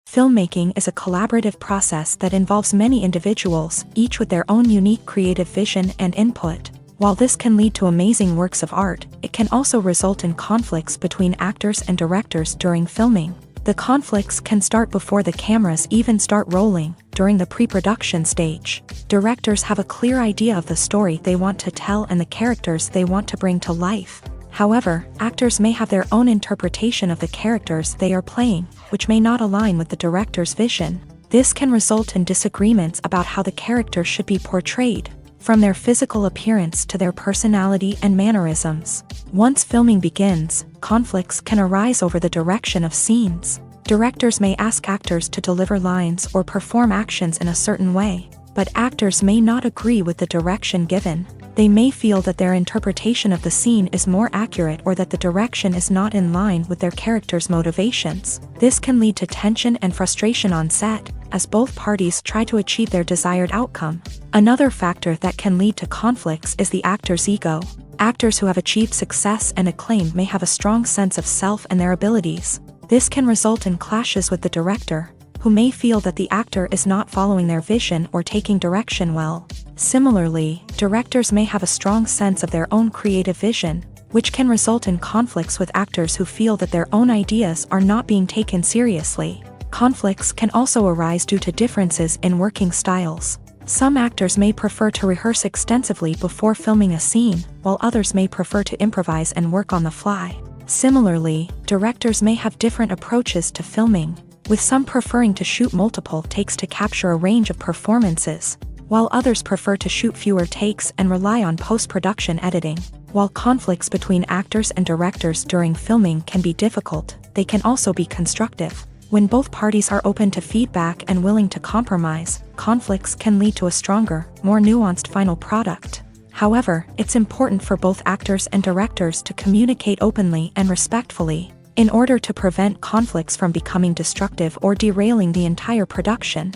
Filmmaking is a collaborative process that involves many individuals, each with their own unique creative vision and input. While this can lead to amazing works of art, it can also result in conflicts between actors and directors during filming. The conflicts can start before the cameras even start rolling, during the pre-production stage. Directors have a clear idea of the story they want to tell and the characters they want to bring to life. However, actors may have their own interpretation of the characters they are playing, which may not align with the director's vision. This can result in disagreements about how the character should be portrayed, from their physical appearance to their personality and mannerisms. Once filming begins, conflicts can arise over the direction of scenes. Directors may ask actors to deliver lines or perform actions in a certain way, but actors may not agree with the direction given. They may feel that their interpretation of the scene is more accurate or that the direction is not in line with their character's motivations. This can lead to tension and frustration on set, as both parties try to achieve their desired outcome. Another factor that can lead to conflicts is the actor's ego. Actors who have achieved success and acclaim may have a strong sense of self and their abilities. This can result in clashes with the director, who may feel that the actor is not following their vision or taking direction well. Similarly, directors may have a strong sense of their own creative vision, which can result in conflicts with actors who feel that their own ideas are not being taken seriously. Conflicts can also arise due to differences in working styles. Some actors may prefer to rehearse extensively before filming a scene, while others may prefer to improvise and work on the fly. Similarly, directors may have different approaches to filming, with some preferring to shoot multiple takes to capture a range of performances, while others prefer to shoot fewer takes and rely on post-production editing. While conflicts between actors and directors during filming can be difficult, they can also be constructive. When both parties are open to feedback and willing to compromise, conflicts can lead to a stronger, more nuanced final product. However, it's important for both actors and directors to communicate openly and respectfully, in order to prevent conflicts from becoming destructive or derailing the entire production.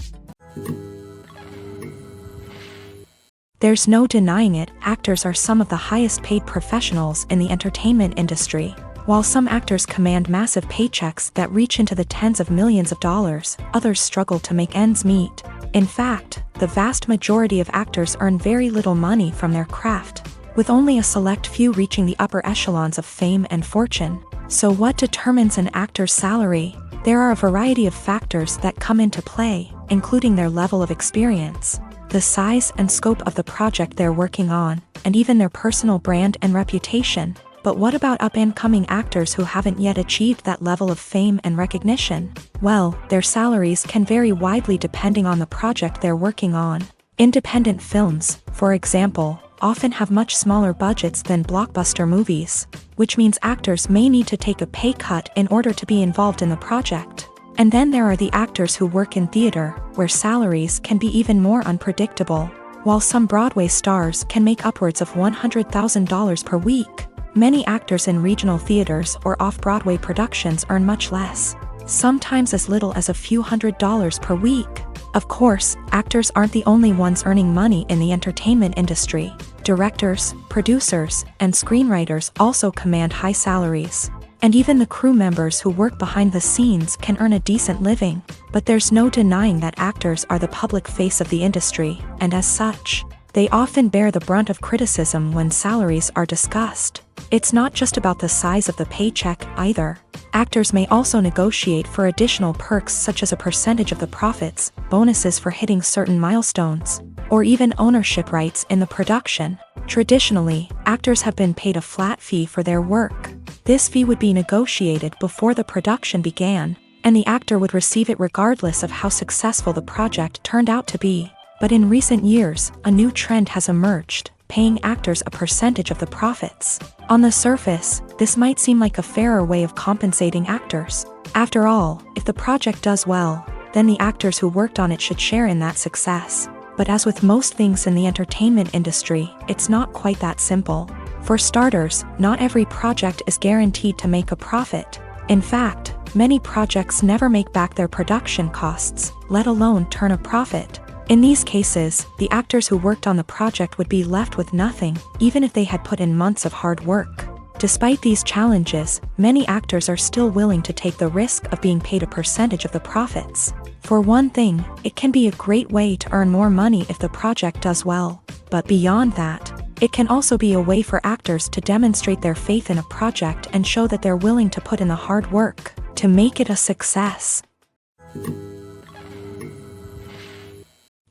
There's no denying it, actors are some of the highest paid professionals in the entertainment industry. While some actors command massive paychecks that reach into the tens of millions of dollars, others struggle to make ends meet. In fact, the vast majority of actors earn very little money from their craft, with only a select few reaching the upper echelons of fame and fortune. So what determines an actor's salary? There are a variety of factors that come into play, including their level of experience, the size and scope of the project they're working on, and even their personal brand and reputation. But what about up-and-coming actors who haven't yet achieved that level of fame and recognition? Well, their salaries can vary widely depending on the project they're working on. Independent films, for example, often have much smaller budgets than blockbuster movies, which means actors may need to take a pay cut in order to be involved in the project. And then there are the actors who work in theater, where salaries can be even more unpredictable. While some Broadway stars can make upwards of $100,000 per week, many actors in regional theaters or off-Broadway productions earn much less, sometimes as little as a few $100s per week. Of course, actors aren't the only ones earning money in the entertainment industry. Directors, producers, and screenwriters also command high salaries. And even the crew members who work behind the scenes can earn a decent living. But there's no denying that actors are the public face of the industry, and as such, they often bear the brunt of criticism when salaries are discussed. It's not just about the size of the paycheck, either. Actors may also negotiate for additional perks such as a percentage of the profits, bonuses for hitting certain milestones, or even ownership rights in the production. Traditionally, actors have been paid a flat fee for their work. This fee would be negotiated before the production began, and the actor would receive it regardless of how successful the project turned out to be. But in recent years, a new trend has emerged, paying actors a percentage of the profits. On the surface, this might seem like a fairer way of compensating actors. After all, if the project does well, then the actors who worked on it should share in that success. But as with most things in the entertainment industry, it's not quite that simple. For starters, not every project is guaranteed to make a profit. In fact, many projects never make back their production costs, let alone turn a profit. In these cases, the actors who worked on the project would be left with nothing, even if they had put in months of hard work. Despite these challenges, many actors are still willing to take the risk of being paid a percentage of the profits. For one thing, it can be a great way to earn more money if the project does well. But beyond that, it can also be a way for actors to demonstrate their faith in a project and show that they're willing to put in the hard work to make it a success.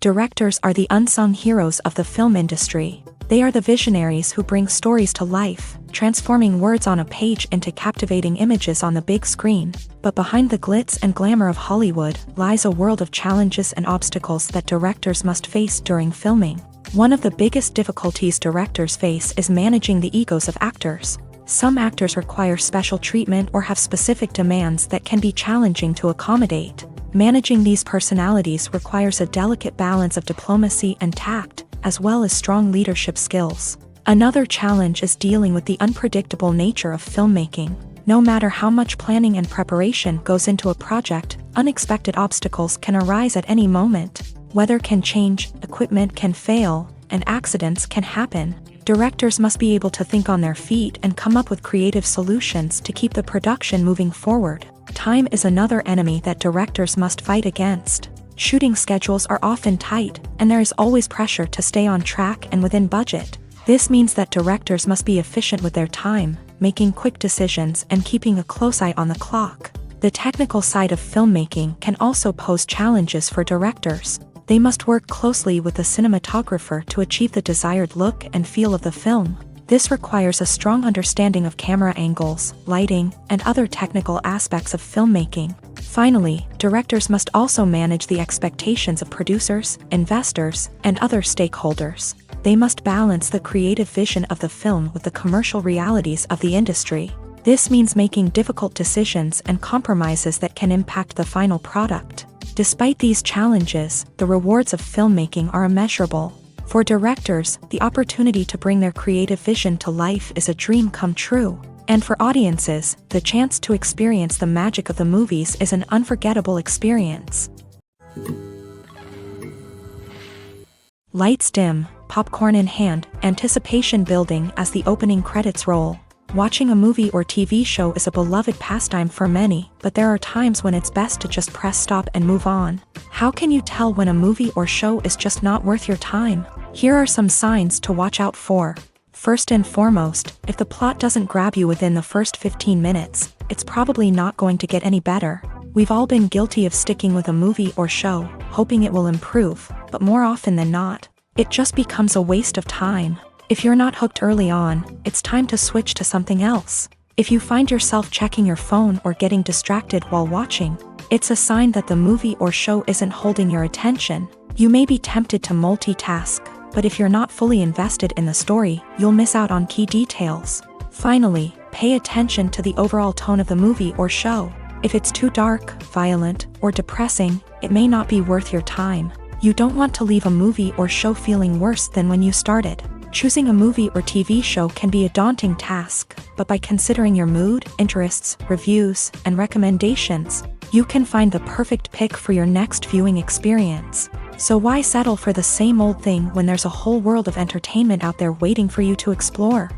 Directors are the unsung heroes of the film industry. They are the visionaries who bring stories to life, transforming words on a page into captivating images on the big screen. But behind the glitz and glamour of Hollywood lies a world of challenges and obstacles that directors must face during filming. One of the biggest difficulties directors face is managing the egos of actors. Some actors require special treatment or have specific demands that can be challenging to accommodate. Managing these personalities requires a delicate balance of diplomacy and tact, as well as strong leadership skills. Another challenge is dealing with the unpredictable nature of filmmaking. No matter how much planning and preparation goes into a project, unexpected obstacles can arise at any moment. Weather can change, equipment can fail, and accidents can happen. Directors must be able to think on their feet and come up with creative solutions to keep the production moving forward. Time is another enemy that directors must fight against. Shooting schedules are often tight, and there is always pressure to stay on track and within budget. This means that directors must be efficient with their time, making quick decisions and keeping a close eye on the clock. The technical side of filmmaking can also pose challenges for directors. They must work closely with the cinematographer to achieve the desired look and feel of the film. This requires a strong understanding of camera angles, lighting, and other technical aspects of filmmaking. Finally, directors must also manage the expectations of producers, investors, and other stakeholders. They must balance the creative vision of the film with the commercial realities of the industry. This means making difficult decisions and compromises that can impact the final product. Despite these challenges, the rewards of filmmaking are immeasurable. For directors, the opportunity to bring their creative vision to life is a dream come true. And for audiences, the chance to experience the magic of the movies is an unforgettable experience. Lights dim, popcorn in hand, anticipation building as the opening credits roll. Watching a movie or TV show is a beloved pastime for many, but there are times when it's best to just press stop and move on. How can you tell when a movie or show is just not worth your time? Here are some signs to watch out for. First and foremost, if the plot doesn't grab you within the first 15 minutes, it's probably not going to get any better. We've all been guilty of sticking with a movie or show, hoping it will improve, but more often than not, it just becomes a waste of time. If you're not hooked early on, it's time to switch to something else. If you find yourself checking your phone or getting distracted while watching, it's a sign that the movie or show isn't holding your attention. You may be tempted to multitask, but if you're not fully invested in the story, you'll miss out on key details. Finally, pay attention to the overall tone of the movie or show. If it's too dark, violent, or depressing, it may not be worth your time. You don't want to leave a movie or show feeling worse than when you started. Choosing a movie or TV show can be a daunting task, but by considering your mood, interests, reviews, and recommendations, you can find the perfect pick for your next viewing experience. So why settle for the same old thing when there's a whole world of entertainment out there waiting for you to explore?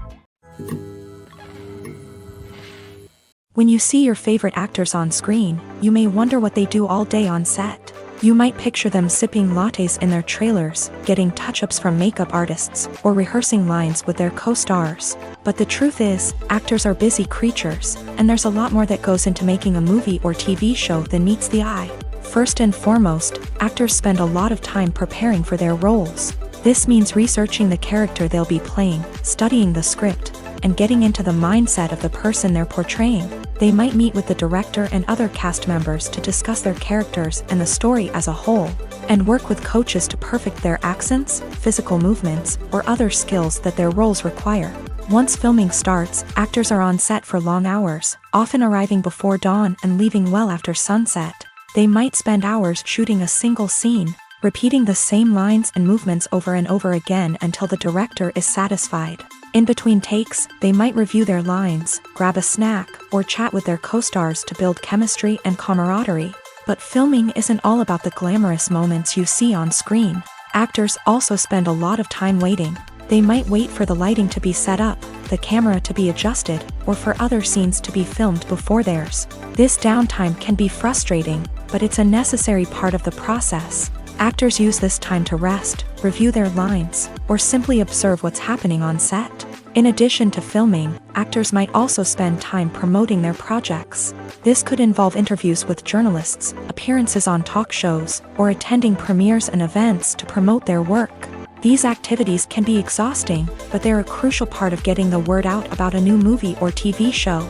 When you see your favorite actors on screen, you may wonder what they do all day on set. You might picture them sipping lattes in their trailers, getting touch-ups from makeup artists, or rehearsing lines with their co-stars. But the truth is, actors are busy creatures, and there's a lot more that goes into making a movie or TV show than meets the eye. First and foremost, actors spend a lot of time preparing for their roles. This means researching the character they'll be playing, studying the script, and getting into the mindset of the person they're portraying. They might meet with the director and other cast members to discuss their characters and the story as a whole, and work with coaches to perfect their accents, physical movements, or other skills that their roles require. Once filming starts, actors are on set for long hours, often arriving before dawn and leaving well after sunset. They might spend hours shooting a single scene, repeating the same lines and movements over and over again until the director is satisfied. In between takes, they might review their lines, grab a snack, or chat with their co-stars to build chemistry and camaraderie. But filming isn't all about the glamorous moments you see on screen. Actors also spend a lot of time waiting. They might wait for the lighting to be set up, the camera to be adjusted, or for other scenes to be filmed before theirs. This downtime can be frustrating, but it's a necessary part of the process. Actors use this time to rest, review their lines, or simply observe what's happening on set. In addition to filming, actors might also spend time promoting their projects. This could involve interviews with journalists, appearances on talk shows, or attending premieres and events to promote their work. These activities can be exhausting, but they're a crucial part of getting the word out about a new movie or TV show.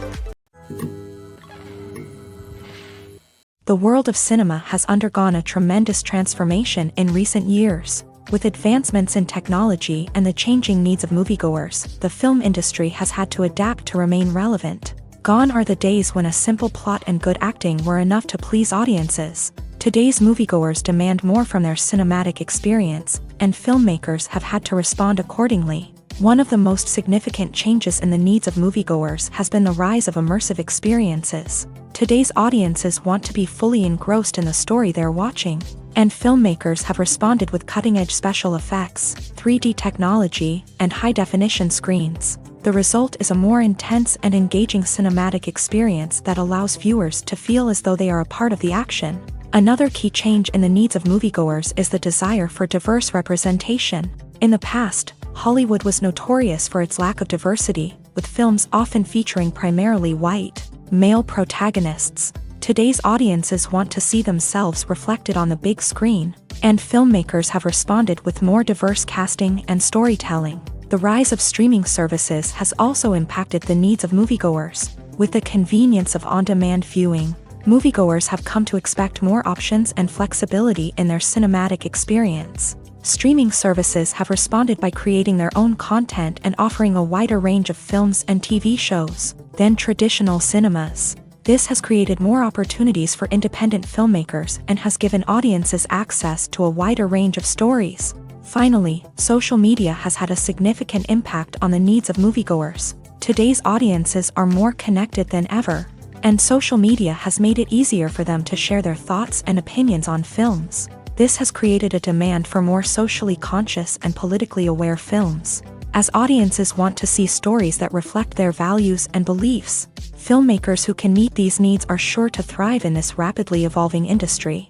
The world of cinema has undergone a tremendous transformation in recent years. With advancements in technology and the changing needs of moviegoers, the film industry has had to adapt to remain relevant. Gone are the days when a simple plot and good acting were enough to please audiences. Today's moviegoers demand more from their cinematic experience, and filmmakers have had to respond accordingly. One of the most significant changes in the needs of moviegoers has been the rise of immersive experiences. Today's audiences want to be fully engrossed in the story they're watching, and filmmakers have responded with cutting-edge special effects, 3D technology, and high-definition screens. The result is a more intense and engaging cinematic experience that allows viewers to feel as though they are a part of the action. Another key change in the needs of moviegoers is the desire for diverse representation. In the past, Hollywood was notorious for its lack of diversity, with films often featuring primarily white, male protagonists. Today's audiences want to see themselves reflected on the big screen, and filmmakers have responded with more diverse casting and storytelling. The rise of streaming services has also impacted the needs of moviegoers. With the convenience of on-demand viewing, moviegoers have come to expect more options and flexibility in their cinematic experience. Streaming services have responded by creating their own content and offering a wider range of films and TV shows. than traditional cinemas. This has created more opportunities for independent filmmakers and has given audiences access to a wider range of stories. Finally, social media has had a significant impact on the needs of moviegoers. Today's audiences are more connected than ever, and social media has made it easier for them to share their thoughts and opinions on films. This has created a demand for more socially conscious and politically aware films. As audiences want to see stories that reflect their values and beliefs, filmmakers who can meet these needs are sure to thrive in this rapidly evolving industry.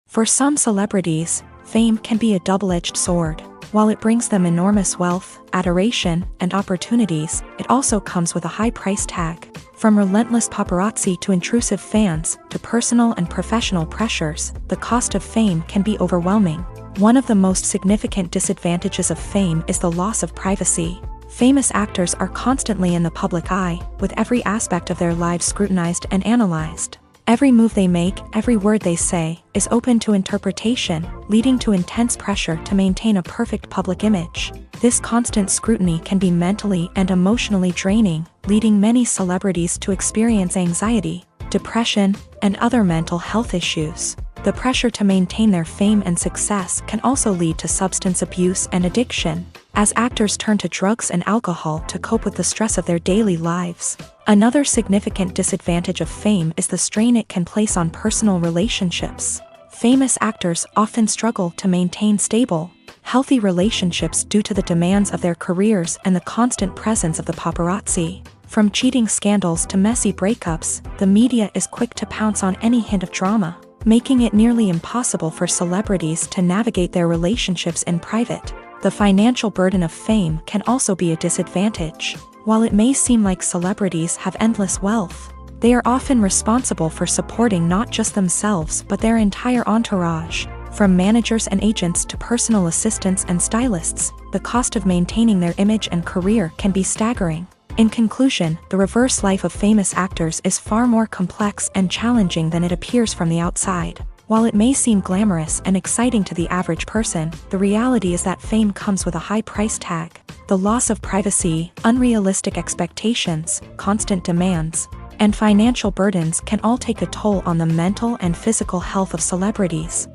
For some celebrities, fame can be a double-edged sword. While it brings them enormous wealth, adoration, and opportunities, it also comes with a high price tag. From relentless paparazzi to intrusive fans, to personal and professional pressures, the cost of fame can be overwhelming. One of the most significant disadvantages of fame is the loss of privacy. Famous actors are constantly in the public eye, with every aspect of their lives scrutinized and analyzed. Every move they make, every word they say, is open to interpretation, leading to intense pressure to maintain a perfect public image. This constant scrutiny can be mentally and emotionally draining, leading many celebrities to experience anxiety, depression, and other mental health issues. The pressure to maintain their fame and success can also lead to substance abuse and addiction, as actors turn to drugs and alcohol to cope with the stress of their daily lives. Another significant disadvantage of fame is the strain it can place on personal relationships. Famous actors often struggle to maintain stable, healthy relationships due to the demands of their careers and the constant presence of the paparazzi. From cheating scandals to messy breakups, the media is quick to pounce on any hint of drama, making it nearly impossible for celebrities to navigate their relationships in private. The financial burden of fame can also be a disadvantage. While it may seem like celebrities have endless wealth, they are often responsible for supporting not just themselves but their entire entourage. From managers and agents to personal assistants and stylists, the cost of maintaining their image and career can be staggering. In conclusion, the reverse life of famous actors is far more complex and challenging than it appears from the outside. While it may seem glamorous and exciting to the average person, the reality is that fame comes with a high price tag. The loss of privacy, unrealistic expectations, constant demands, and financial burdens can all take a toll on the mental and physical health of celebrities.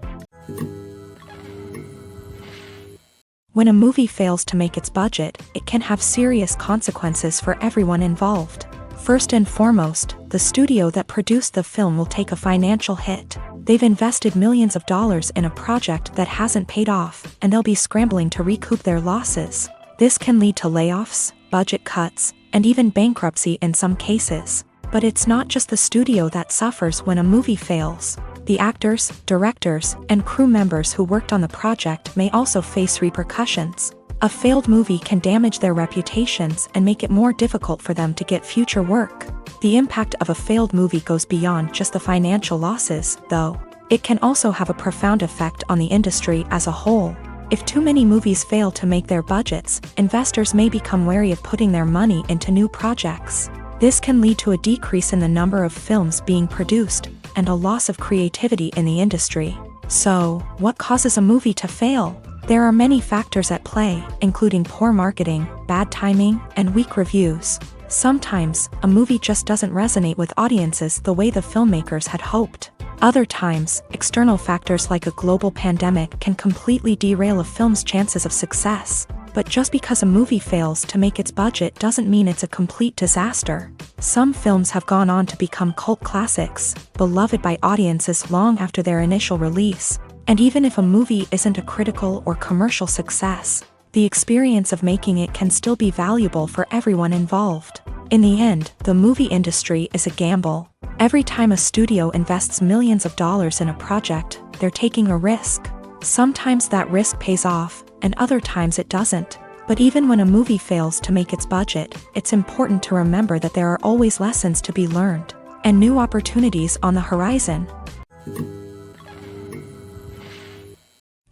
When a movie fails to make its budget, it can have serious consequences for everyone involved. First and foremost, the studio that produced the film will take a financial hit. They've invested millions of dollars in a project that hasn't paid off, and they'll be scrambling to recoup their losses. This can lead to layoffs, budget cuts, and even bankruptcy in some cases. But it's not just the studio that suffers when a movie fails. The actors, directors, and crew members who worked on the project may also face repercussions. A failed movie can damage their reputations and make it more difficult for them to get future work. The impact of a failed movie goes beyond just the financial losses, though. It can also have a profound effect on the industry as a whole. If too many movies fail to make their budgets, investors may become wary of putting their money into new projects. This can lead to a decrease in the number of films being produced, and a loss of creativity in the industry. So, what causes a movie to fail? There are many factors at play, including poor marketing, bad timing, and weak reviews. Sometimes, a movie just doesn't resonate with audiences the way the filmmakers had hoped. Other times, external factors like a global pandemic can completely derail a film's chances of success. But just because a movie fails to make its budget doesn't mean it's a complete disaster. Some films have gone on to become cult classics, beloved by audiences long after their initial release. And even if a movie isn't a critical or commercial success, the experience of making it can still be valuable for everyone involved. In the end, the movie industry is a gamble. Every time a studio invests millions of dollars in a project, they're taking a risk. Sometimes that risk pays off, and other times it doesn't. But even when a movie fails to make its budget, it's important to remember that there are always lessons to be learned, and new opportunities on the horizon.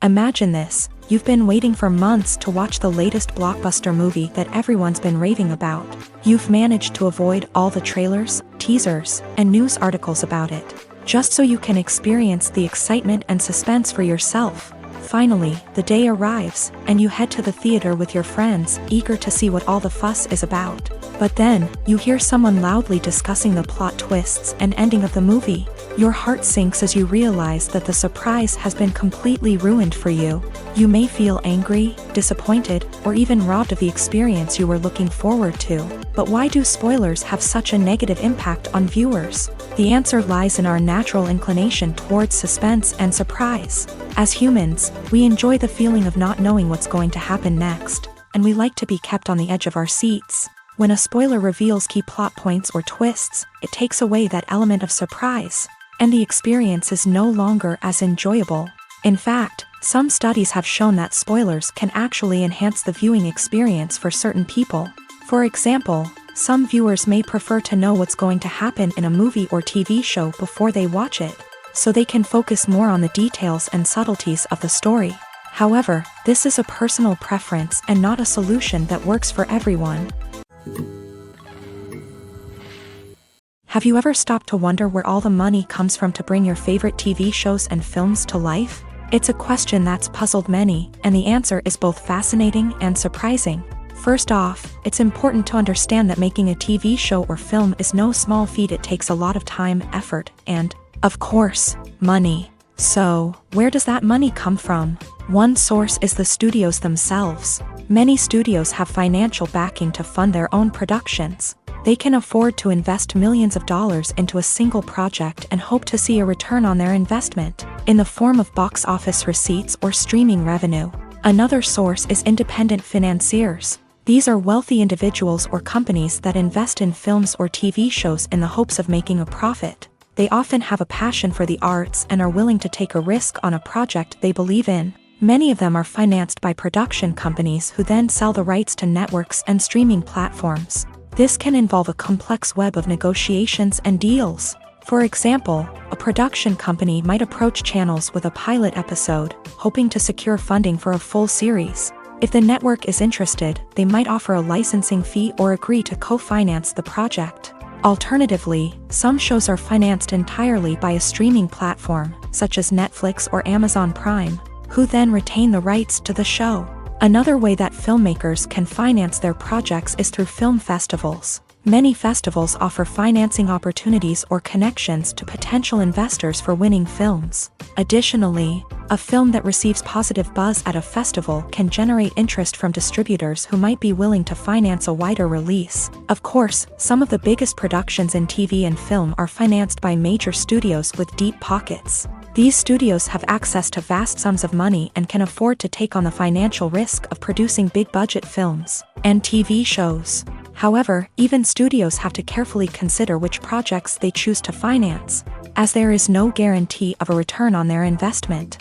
Imagine this. You've been waiting for months to watch the latest blockbuster movie that everyone's been raving about. You've managed to avoid all the trailers, teasers, and news articles about it, just so you can experience the excitement and suspense for yourself. Finally, the day arrives, and you head to the theater with your friends, eager to see what all the fuss is about. But then, you hear someone loudly discussing the plot twists and ending of the movie. Your heart sinks as you realize that the surprise has been completely ruined for you. You may feel angry, disappointed, or even robbed of the experience you were looking forward to. But why do spoilers have such a negative impact on viewers? The answer lies in our natural inclination towards suspense and surprise. As humans, we enjoy the feeling of not knowing what's going to happen next, and we like to be kept on the edge of our seats. When a spoiler reveals key plot points or twists, it takes away that element of surprise, and the experience is no longer as enjoyable. In fact, some studies have shown that spoilers can actually enhance the viewing experience for certain people. For example, some viewers may prefer to know what's going to happen in a movie or TV show before they watch it, so they can focus more on the details and subtleties of the story. However, this is a personal preference and not a solution that works for everyone. Have you ever stopped to wonder where all the money comes from to bring your favorite TV shows and films to life? It's a question that's puzzled many, and the answer is both fascinating and surprising. First off, it's important to understand that making a TV show or film is no small feat. It takes a lot of time, effort, and, of course, money. So, where does that money come from? One source is the studios themselves. Many studios have financial backing to fund their own productions. They can afford to invest millions of dollars into a single project and hope to see a return on their investment, in the form of box office receipts or streaming revenue. Another source is independent financiers. These are wealthy individuals or companies that invest in films or TV shows in the hopes of making a profit. They often have a passion for the arts and are willing to take a risk on a project they believe in. Many of them are financed by production companies who then sell the rights to networks and streaming platforms. This can involve a complex web of negotiations and deals. For example, a production company might approach channels with a pilot episode, hoping to secure funding for a full series. If the network is interested, they might offer a licensing fee or agree to co-finance the project. Alternatively, some shows are financed entirely by a streaming platform, such as Netflix or Amazon Prime, who then retain the rights to the show. Another way that filmmakers can finance their projects is through film festivals. Many festivals offer financing opportunities or connections to potential investors for winning films. Additionally, a film that receives positive buzz at a festival can generate interest from distributors who might be willing to finance a wider release. Of course, some of the biggest productions in TV and film are financed by major studios with deep pockets. These studios have access to vast sums of money and can afford to take on the financial risk of producing big-budget films and TV shows. However, even studios have to carefully consider which projects they choose to finance, as there is no guarantee of a return on their investment.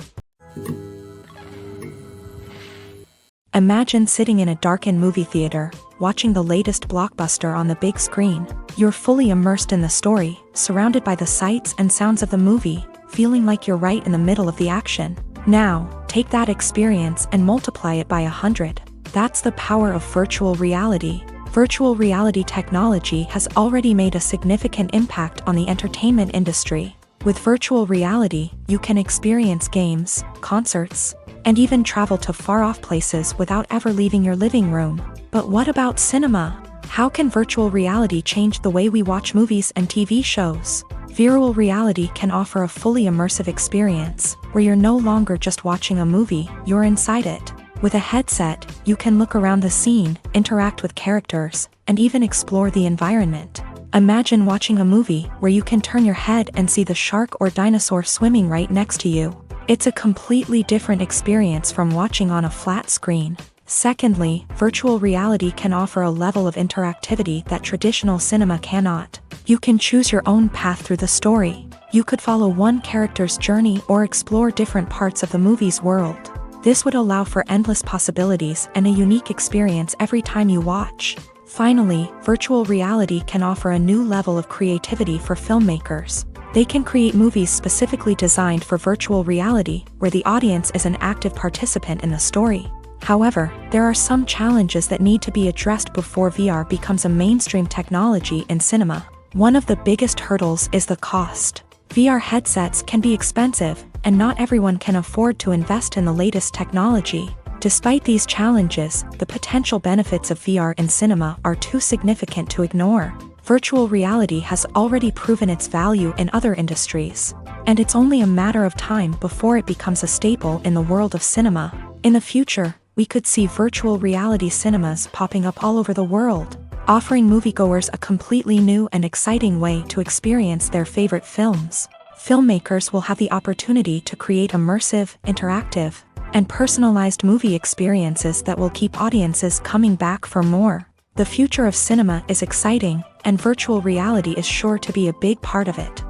Imagine sitting in a darkened movie theater, watching the latest blockbuster on the big screen. You're fully immersed in the story, surrounded by the sights and sounds of the movie, feeling like you're right in the middle of the action. Now, take that experience and multiply it by 100. That's the power of virtual reality. Virtual reality technology has already made a significant impact on the entertainment industry. With virtual reality, you can experience games, concerts, and even travel to far-off places without ever leaving your living room. But what about cinema? How can virtual reality change the way we watch movies and TV shows? Virtual reality can offer a fully immersive experience, where you're no longer just watching a movie, you're inside it. With a headset, you can look around the scene, interact with characters, and even explore the environment. Imagine watching a movie where you can turn your head and see the shark or dinosaur swimming right next to you. It's a completely different experience from watching on a flat screen. Secondly, virtual reality can offer a level of interactivity that traditional cinema cannot. You can choose your own path through the story. You could follow one character's journey or explore different parts of the movie's world. This would allow for endless possibilities and a unique experience every time you watch. Finally, virtual reality can offer a new level of creativity for filmmakers. They can create movies specifically designed for virtual reality, where the audience is an active participant in the story. However, there are some challenges that need to be addressed before VR becomes a mainstream technology in cinema. One of the biggest hurdles is the cost. VR headsets can be expensive, and not everyone can afford to invest in the latest technology. Despite these challenges, the potential benefits of VR in cinema are too significant to ignore. Virtual reality has already proven its value in other industries, and it's only a matter of time before it becomes a staple in the world of cinema. In the future, we could see virtual reality cinemas popping up all over the world, offering moviegoers a completely new and exciting way to experience their favorite films. Filmmakers will have the opportunity to create immersive, interactive, and personalized movie experiences that will keep audiences coming back for more. The future of cinema is exciting, and virtual reality is sure to be a big part of it.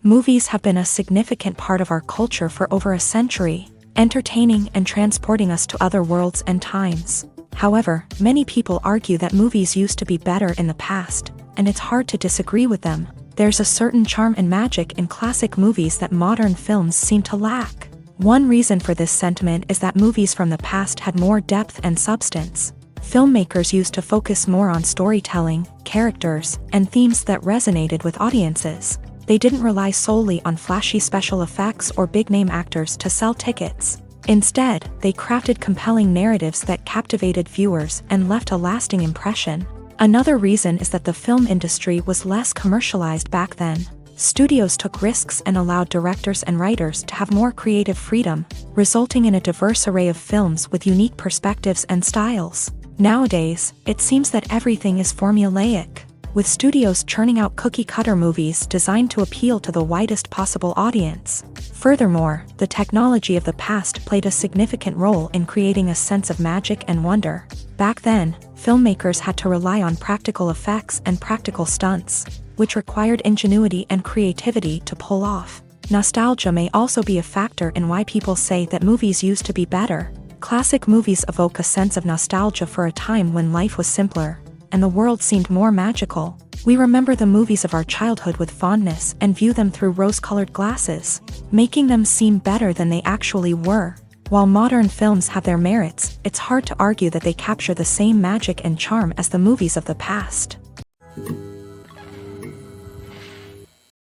Movies have been a significant part of our culture for over a century, entertaining and transporting us to other worlds and times. However, many people argue that movies used to be better in the past, and it's hard to disagree with them. There's a certain charm and magic in classic movies that modern films seem to lack. One reason for this sentiment is that movies from the past had more depth and substance. Filmmakers used to focus more on storytelling, characters, and themes that resonated with audiences. They didn't rely solely on flashy special effects or big-name actors to sell tickets. Instead, they crafted compelling narratives that captivated viewers and left a lasting impression. Another reason is that the film industry was less commercialized back then. Studios took risks and allowed directors and writers to have more creative freedom, resulting in a diverse array of films with unique perspectives and styles. Nowadays, it seems that everything is formulaic, with studios churning out cookie-cutter movies designed to appeal to the widest possible audience. Furthermore, the technology of the past played a significant role in creating a sense of magic and wonder. Back then, filmmakers had to rely on practical effects and practical stunts, which required ingenuity and creativity to pull off. Nostalgia may also be a factor in why people say that movies used to be better. Classic movies evoke a sense of nostalgia for a time when life was simpler, and the world seemed more magical. We remember the movies of our childhood with fondness and view them through rose-colored glasses, making them seem better than they actually were. While modern films have their merits, it's hard to argue that they capture the same magic and charm as the movies of the past.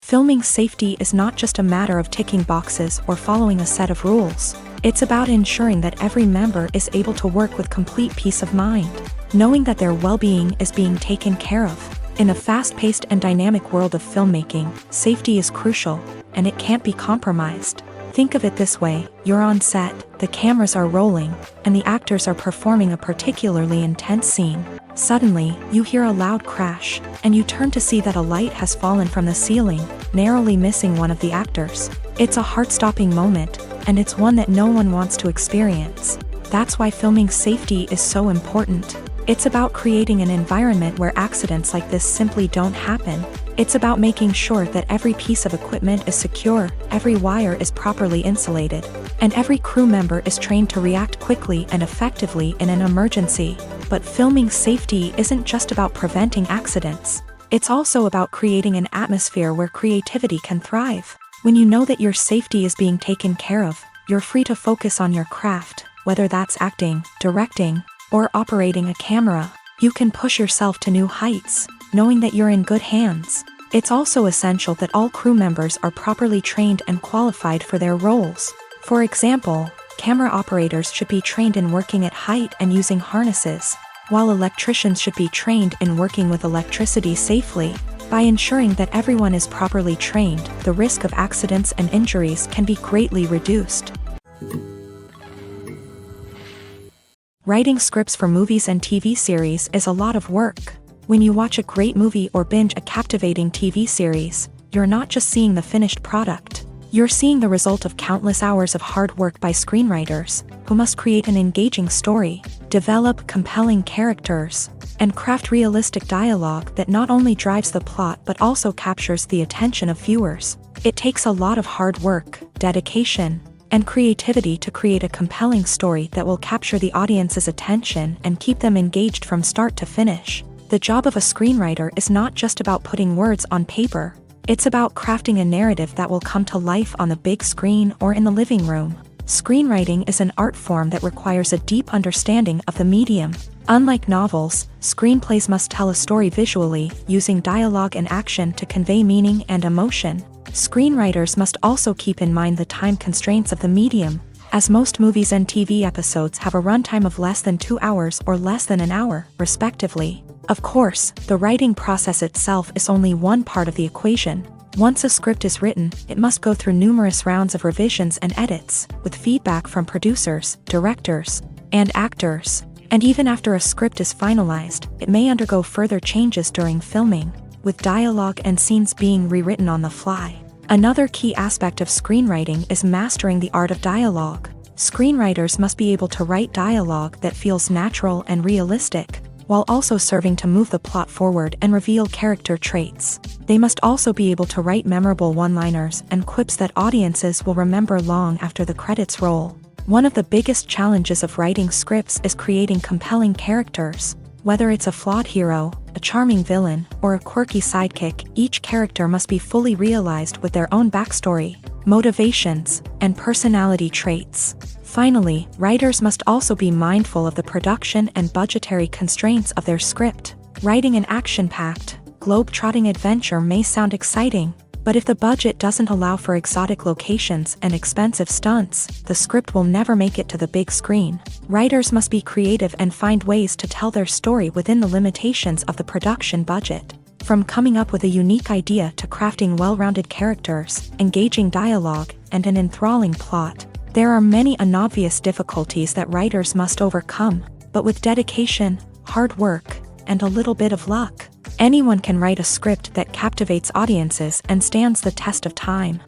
Filming safety is not just a matter of ticking boxes or following a set of rules. It's about ensuring that every member is able to work with complete peace of mind, knowing that their well-being is being taken care of. In a fast-paced and dynamic world of filmmaking, safety is crucial, and it can't be compromised. Think of it this way: you're on set, the cameras are rolling, and the actors are performing a particularly intense scene. Suddenly, you hear a loud crash, and you turn to see that a light has fallen from the ceiling, narrowly missing one of the actors. It's a heart-stopping moment, and it's one that no one wants to experience. That's why filming safety is so important. It's about creating an environment where accidents like this simply don't happen. It's about making sure that every piece of equipment is secure, every wire is properly insulated, and every crew member is trained to react quickly and effectively in an emergency. But filming safety isn't just about preventing accidents. It's also about creating an atmosphere where creativity can thrive. When you know that your safety is being taken care of, you're free to focus on your craft, whether that's acting, directing, or operating a camera. You can push yourself to new heights, knowing that you're in good hands. It's also essential that all crew members are properly trained and qualified for their roles. For example, camera operators should be trained in working at height and using harnesses, while electricians should be trained in working with electricity safely. By ensuring that everyone is properly trained, the risk of accidents and injuries can be greatly reduced. Writing scripts for movies and TV series is a lot of work. When you watch a great movie or binge a captivating TV series, you're not just seeing the finished product. You're seeing the result of countless hours of hard work by screenwriters, who must create an engaging story, develop compelling characters, and craft realistic dialogue that not only drives the plot but also captures the attention of viewers. It takes a lot of hard work, dedication, and creativity to create a compelling story that will capture the audience's attention and keep them engaged from start to finish. The job of a screenwriter is not just about putting words on paper. It's about crafting a narrative that will come to life on the big screen or in the living room. Screenwriting is an art form that requires a deep understanding of the medium, Unlike novels, screenplays must tell a story visually, using dialogue and action to convey meaning and emotion. Screenwriters must also keep in mind the time constraints of the medium, as most movies and TV episodes have a runtime of less than 2 hours or less than an hour, respectively. Of course, the writing process itself is only one part of the equation. Once a script is written, it must go through numerous rounds of revisions and edits, with feedback from producers, directors, and actors. And even after a script is finalized, it may undergo further changes during filming, with dialogue and scenes being rewritten on the fly. Another key aspect of screenwriting is mastering the art of dialogue. Screenwriters must be able to write dialogue that feels natural and realistic, while also serving to move the plot forward and reveal character traits. They must also be able to write memorable one-liners and quips that audiences will remember long after the credits roll. One of the biggest challenges of writing scripts is creating compelling characters. Whether it's a flawed hero, a charming villain, or a quirky sidekick, each character must be fully realized with their own backstory, motivations, and personality traits. Finally, writers must also be mindful of the production and budgetary constraints of their script. Writing an action-packed, globe-trotting adventure may sound exciting, but if the budget doesn't allow for exotic locations and expensive stunts, the script will never make it to the big screen. Writers must be creative and find ways to tell their story within the limitations of the production budget. From coming up with a unique idea to crafting well-rounded characters, engaging dialogue, and an enthralling plot, there are many unobvious difficulties that writers must overcome, but with dedication, hard work, and a little bit of luck, anyone can write a script that captivates audiences and stands the test of time.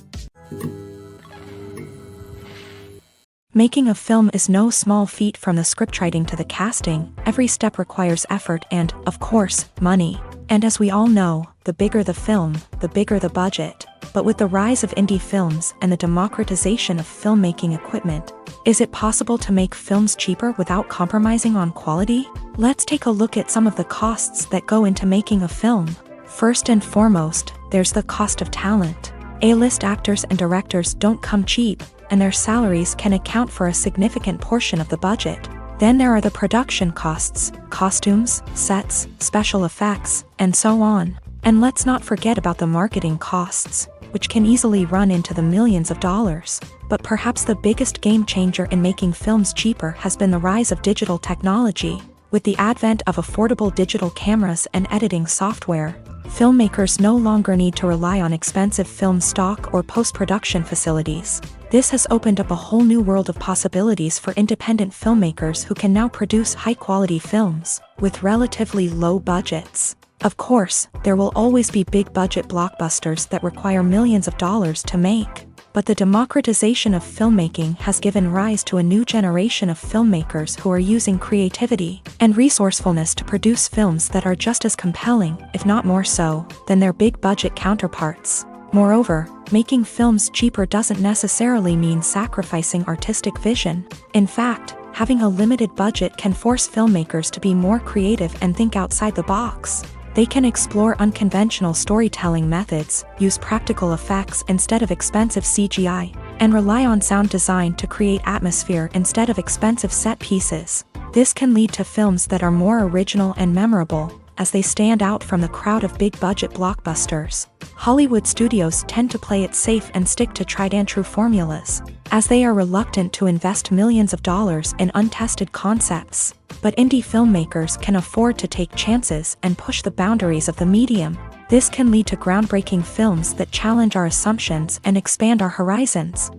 Making a film is no small feat. From the scriptwriting to the casting, every step requires effort and, of course, money. And as we all know, the bigger the film, the bigger the budget. But with the rise of indie films and the democratization of filmmaking equipment, is it possible to make films cheaper without compromising on quality? Let's take a look at some of the costs that go into making a film. First and foremost, there's the cost of talent. A-list actors and directors don't come cheap, and their salaries can account for a significant portion of the budget. Then there are the production costs, costumes, sets, special effects, and so on. And let's not forget about the marketing costs, which can easily run into the millions of dollars. But perhaps the biggest game changer in making films cheaper has been the rise of digital technology. With the advent of affordable digital cameras and editing software, filmmakers no longer need to rely on expensive film stock or post-production facilities. This has opened up a whole new world of possibilities for independent filmmakers who can now produce high-quality films with relatively low budgets. Of course, there will always be big-budget blockbusters that require millions of dollars to make. But the democratization of filmmaking has given rise to a new generation of filmmakers who are using creativity and resourcefulness to produce films that are just as compelling, if not more so, than their big-budget counterparts. Moreover, making films cheaper doesn't necessarily mean sacrificing artistic vision. In fact, having a limited budget can force filmmakers to be more creative and think outside the box. They can explore unconventional storytelling methods, use practical effects instead of expensive CGI, and rely on sound design to create atmosphere instead of expensive set pieces. This can lead to films that are more original and memorable, as they stand out from the crowd of big-budget blockbusters. Hollywood studios tend to play it safe and stick to tried-and-true formulas, as they are reluctant to invest millions of dollars in untested concepts. But indie filmmakers can afford to take chances and push the boundaries of the medium. This can lead to groundbreaking films that challenge our assumptions and expand our horizons.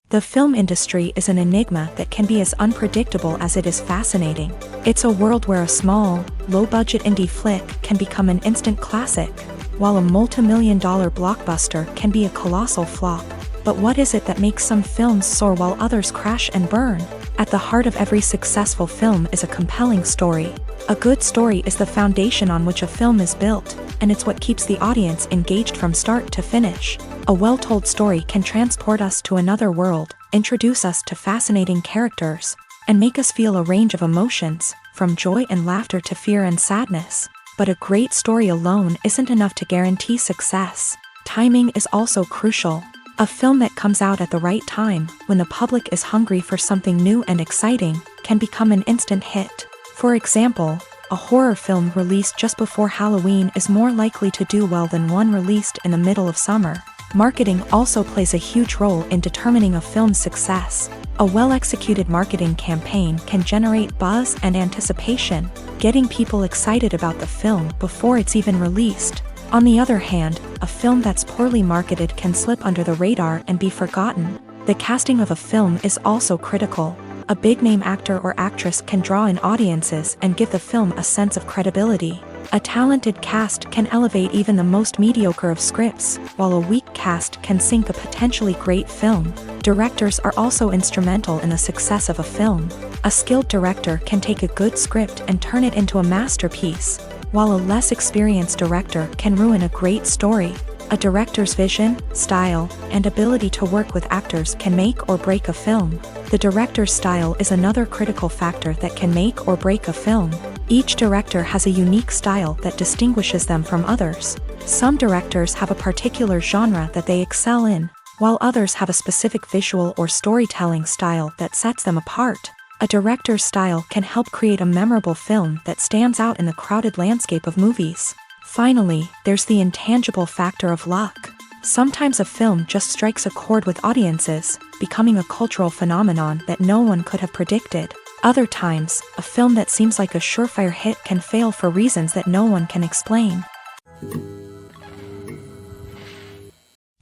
The film industry is an enigma that can be as unpredictable as it is fascinating. It's a world where a small, low-budget indie flick can become an instant classic, while a multi-million-dollar blockbuster can be a colossal flop. But what is it that makes some films soar while others crash and burn? At the heart of every successful film is a compelling story. A good story is the foundation on which a film is built, and it's what keeps the audience engaged from start to finish. A well-told story can transport us to another world, introduce us to fascinating characters, and make us feel a range of emotions, from joy and laughter to fear and sadness. But a great story alone isn't enough to guarantee success. Timing is also crucial. A film that comes out at the right time, when the public is hungry for something new and exciting, can become an instant hit. For example, a horror film released just before Halloween is more likely to do well than one released in the middle of summer. Marketing also plays a huge role in determining a film's success. A well-executed marketing campaign can generate buzz and anticipation, getting people excited about the film before it's even released. On the other hand, a film that's poorly marketed can slip under the radar and be forgotten. The casting of a film is also critical. A big-name actor or actress can draw in audiences and give the film a sense of credibility. A talented cast can elevate even the most mediocre of scripts, while a weak cast can sink a potentially great film. Directors are also instrumental in the success of a film. A skilled director can take a good script and turn it into a masterpiece, while a less experienced director can ruin a great story. A director's vision, style, and ability to work with actors can make or break a film. The director's style is another critical factor that can make or break a film. Each director has a unique style that distinguishes them from others. Some directors have a particular genre that they excel in, while others have a specific visual or storytelling style that sets them apart. A director's style can help create a memorable film that stands out in the crowded landscape of movies. Finally, there's the intangible factor of luck. Sometimes a film just strikes a chord with audiences, becoming a cultural phenomenon that no one could have predicted. Other times, a film that seems like a surefire hit can fail for reasons that no one can explain.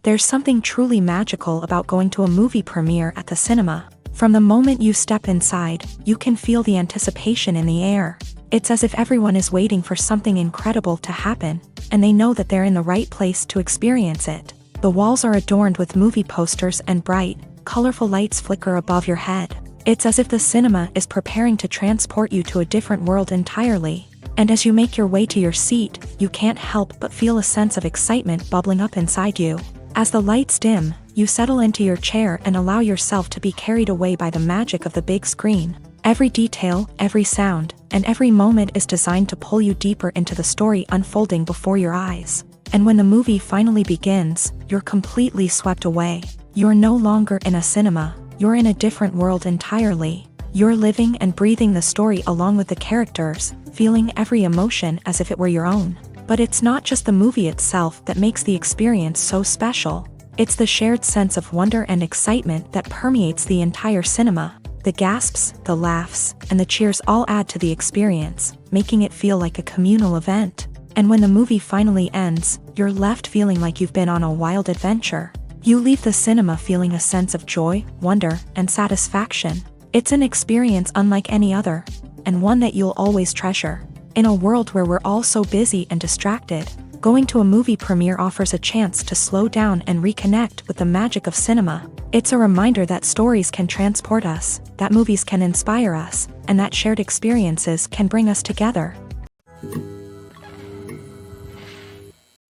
There's something truly magical about going to a movie premiere at the cinema. From the moment you step inside, you can feel the anticipation in the air. It's as if everyone is waiting for something incredible to happen, and they know that they're in the right place to experience it. The walls are adorned with movie posters and bright, colorful lights flicker above your head. It's as if the cinema is preparing to transport you to a different world entirely. And as you make your way to your seat, you can't help but feel a sense of excitement bubbling up inside you. As the lights dim, you settle into your chair and allow yourself to be carried away by the magic of the big screen. Every detail, every sound, and every moment is designed to pull you deeper into the story unfolding before your eyes. And when the movie finally begins, you're completely swept away. You're no longer in a cinema, you're in a different world entirely. You're living and breathing the story along with the characters, feeling every emotion as if it were your own. But it's not just the movie itself that makes the experience so special. It's the shared sense of wonder and excitement that permeates the entire cinema. The gasps, the laughs, and the cheers all add to the experience, making it feel like a communal event. And when the movie finally ends, you're left feeling like you've been on a wild adventure. You leave the cinema feeling a sense of joy, wonder, and satisfaction. It's an experience unlike any other, and one that you'll always treasure. In a world where we're all so busy and distracted, going to a movie premiere offers a chance to slow down and reconnect with the magic of cinema. It's a reminder that stories can transport us, that movies can inspire us, and that shared experiences can bring us together.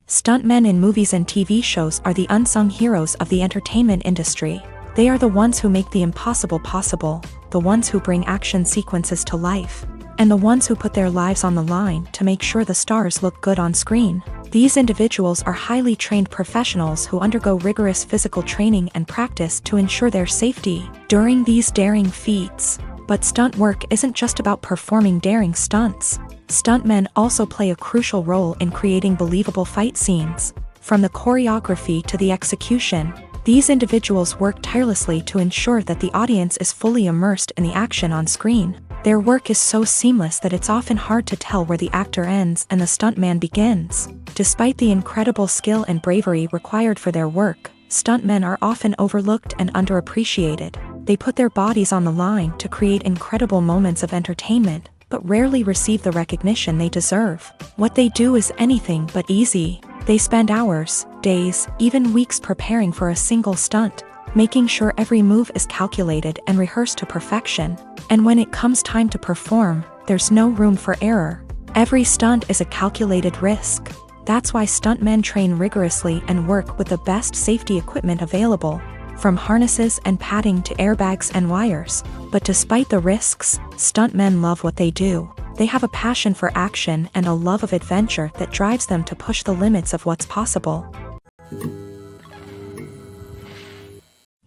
Stuntmen in movies and TV shows are the unsung heroes of the entertainment industry. They are the ones who make the impossible possible, the ones who bring action sequences to life, and the ones who put their lives on the line to make sure the stars look good on screen. These individuals are highly trained professionals who undergo rigorous physical training and practice to ensure their safety during these daring feats. But stunt work isn't just about performing daring stunts. Stuntmen also play a crucial role in creating believable fight scenes. From the choreography to the execution, these individuals work tirelessly to ensure that the audience is fully immersed in the action on screen. Their work is so seamless that it's often hard to tell where the actor ends and the stuntman begins. Despite the incredible skill and bravery required for their work, stuntmen are often overlooked and underappreciated. They put their bodies on the line to create incredible moments of entertainment, but rarely receive the recognition they deserve. What they do is anything but easy. They spend hours, days, even weeks preparing for a single stunt, making sure every move is calculated and rehearsed to perfection. And when it comes time to perform, there's no room for error. Every stunt is a calculated risk. That's why stuntmen train rigorously and work with the best safety equipment available, from harnesses and padding to airbags and wires. But despite the risks, stuntmen love what they do. They have a passion for action and a love of adventure that drives them to push the limits of what's possible.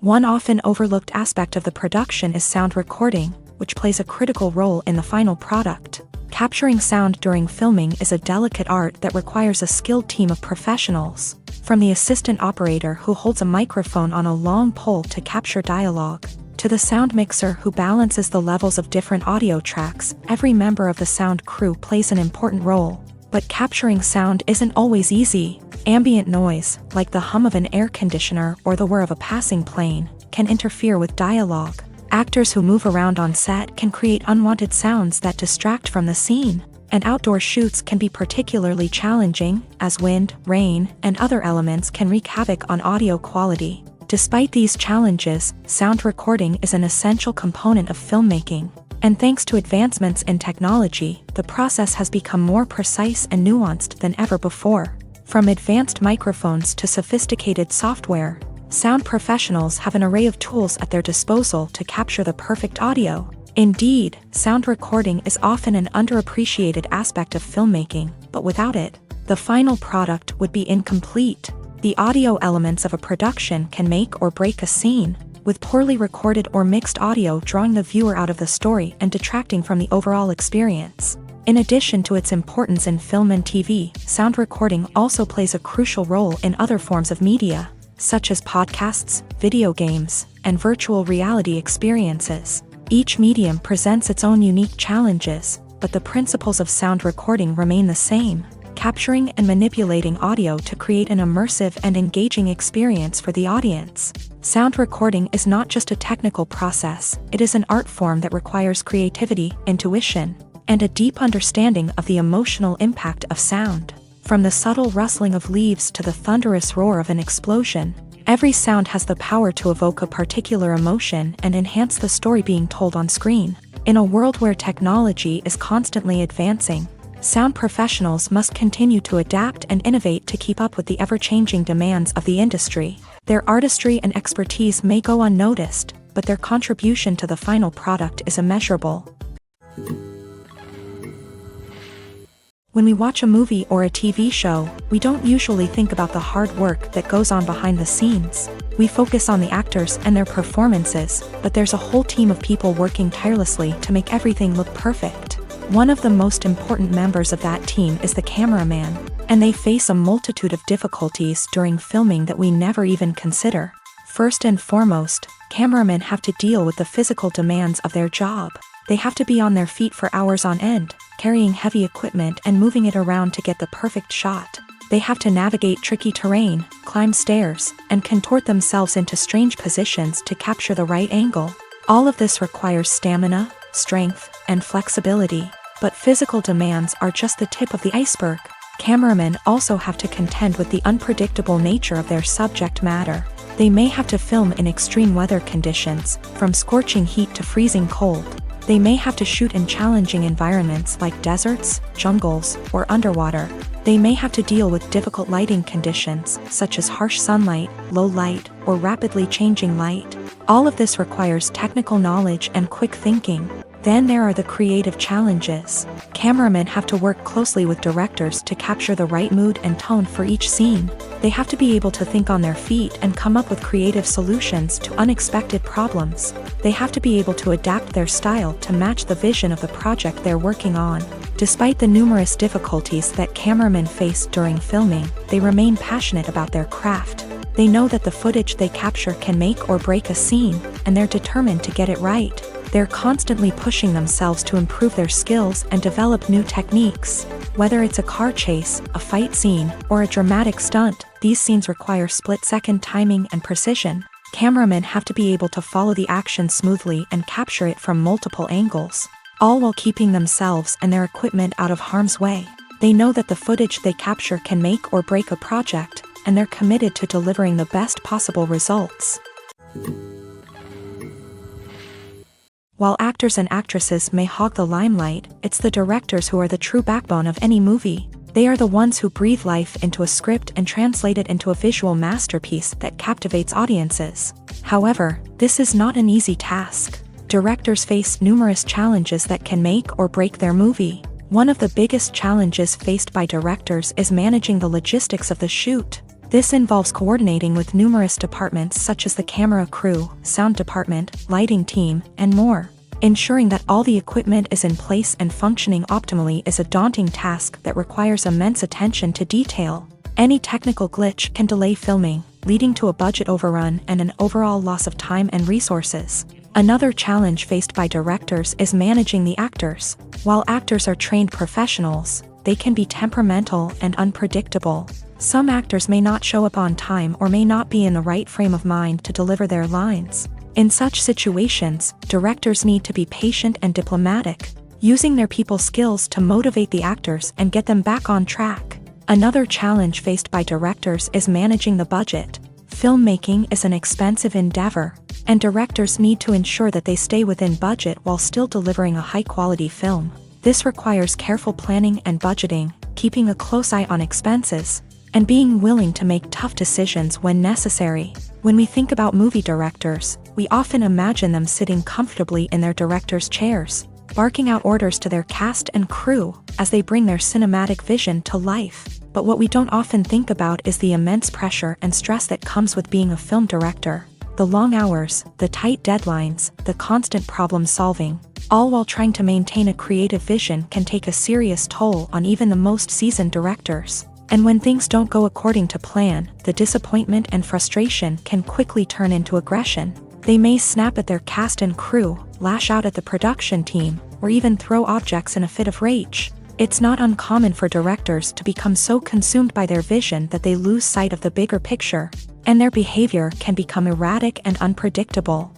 One often overlooked aspect of the production is sound recording, which plays a critical role in the final product. Capturing sound during filming is a delicate art that requires a skilled team of professionals, from the assistant operator who holds a microphone on a long pole to capture dialogue, to the sound mixer who balances the levels of different audio tracks. Every member of the sound crew plays an important role. But capturing sound isn't always easy. Ambient noise, like the hum of an air conditioner or the whir of a passing plane, can interfere with dialogue. Actors who move around on set can create unwanted sounds that distract from the scene. And outdoor shoots can be particularly challenging, as wind, rain, and other elements can wreak havoc on audio quality. Despite these challenges, sound recording is an essential component of filmmaking. And thanks to advancements in technology, the process has become more precise and nuanced than ever before. From advanced microphones to sophisticated software, sound professionals have an array of tools at their disposal to capture the perfect audio. Indeed, sound recording is often an underappreciated aspect of filmmaking, but without it, the final product would be incomplete. The audio elements of a production can make or break a scene, with poorly recorded or mixed audio drawing the viewer out of the story and detracting from the overall experience. In addition to its importance in film and TV, sound recording also plays a crucial role in other forms of media, such as podcasts, video games, and virtual reality experiences. Each medium presents its own unique challenges, but the principles of sound recording remain the same: capturing and manipulating audio to create an immersive and engaging experience for the audience. Sound recording is not just a technical process, it is an art form that requires creativity, intuition, and a deep understanding of the emotional impact of sound. From the subtle rustling of leaves to the thunderous roar of an explosion, every sound has the power to evoke a particular emotion and enhance the story being told on screen. In a world where technology is constantly advancing, sound professionals must continue to adapt and innovate to keep up with the ever-changing demands of the industry. Their artistry and expertise may go unnoticed, but their contribution to the final product is immeasurable. When we watch a movie or a TV show, we don't usually think about the hard work that goes on behind the scenes. We focus on the actors and their performances, but there's a whole team of people working tirelessly to make everything look perfect. One of the most important members of that team is the cameraman, and they face a multitude of difficulties during filming that we never even consider. First and foremost, cameramen have to deal with the physical demands of their job. They have to be on their feet for hours on end, carrying heavy equipment and moving it around to get the perfect shot. They have to navigate tricky terrain, climb stairs, and contort themselves into strange positions to capture the right angle. All of this requires stamina, strength, and flexibility. But physical demands are just the tip of the iceberg. Cameramen also have to contend with the unpredictable nature of their subject matter. They may have to film in extreme weather conditions, from scorching heat to freezing cold. They may have to shoot in challenging environments like deserts, jungles, or underwater. They may have to deal with difficult lighting conditions, such as harsh sunlight, low light, or rapidly changing light. All of this requires technical knowledge and quick thinking. Then there are the creative challenges. Cameramen have to work closely with directors to capture the right mood and tone for each scene. They have to be able to think on their feet and come up with creative solutions to unexpected problems. They have to be able to adapt their style to match the vision of the project they're working on. Despite the numerous difficulties that cameramen face during filming, they remain passionate about their craft. They know that the footage they capture can make or break a scene, and they're determined to get it right. They're constantly pushing themselves to improve their skills and develop new techniques. Whether it's a car chase, a fight scene, or a dramatic stunt, these scenes require split-second timing and precision. Cameramen have to be able to follow the action smoothly and capture it from multiple angles, all while keeping themselves and their equipment out of harm's way. They know that the footage they capture can make or break a project, and they're committed to delivering the best possible results. While actors and actresses may hog the limelight, it's the directors who are the true backbone of any movie. They are the ones who breathe life into a script and translate it into a visual masterpiece that captivates audiences. However, this is not an easy task. Directors face numerous challenges that can make or break their movie. One of the biggest challenges faced by directors is managing the logistics of the shoot. This involves coordinating with numerous departments such as the camera crew, sound department, lighting team, and more. Ensuring that all the equipment is in place and functioning optimally is a daunting task that requires immense attention to detail. Any technical glitch can delay filming, leading to a budget overrun and an overall loss of time and resources. Another challenge faced by directors is managing the actors. While actors are trained professionals, they can be temperamental and unpredictable. Some actors may not show up on time or may not be in the right frame of mind to deliver their lines. In such situations, directors need to be patient and diplomatic, using their people skills to motivate the actors and get them back on track. Another challenge faced by directors is managing the budget. Filmmaking is an expensive endeavor, and directors need to ensure that they stay within budget while still delivering a high-quality film. This requires careful planning and budgeting, keeping a close eye on expenses, and being willing to make tough decisions when necessary. When we think about movie directors, we often imagine them sitting comfortably in their director's chairs, barking out orders to their cast and crew as they bring their cinematic vision to life. But what we don't often think about is the immense pressure and stress that comes with being a film director. The long hours, the tight deadlines, the constant problem solving, all while trying to maintain a creative vision can take a serious toll on even the most seasoned directors. And when things don't go according to plan, the disappointment and frustration can quickly turn into aggression. They may snap at their cast and crew, lash out at the production team, or even throw objects in a fit of rage. It's not uncommon for directors to become so consumed by their vision that they lose sight of the bigger picture, and their behavior can become erratic and unpredictable.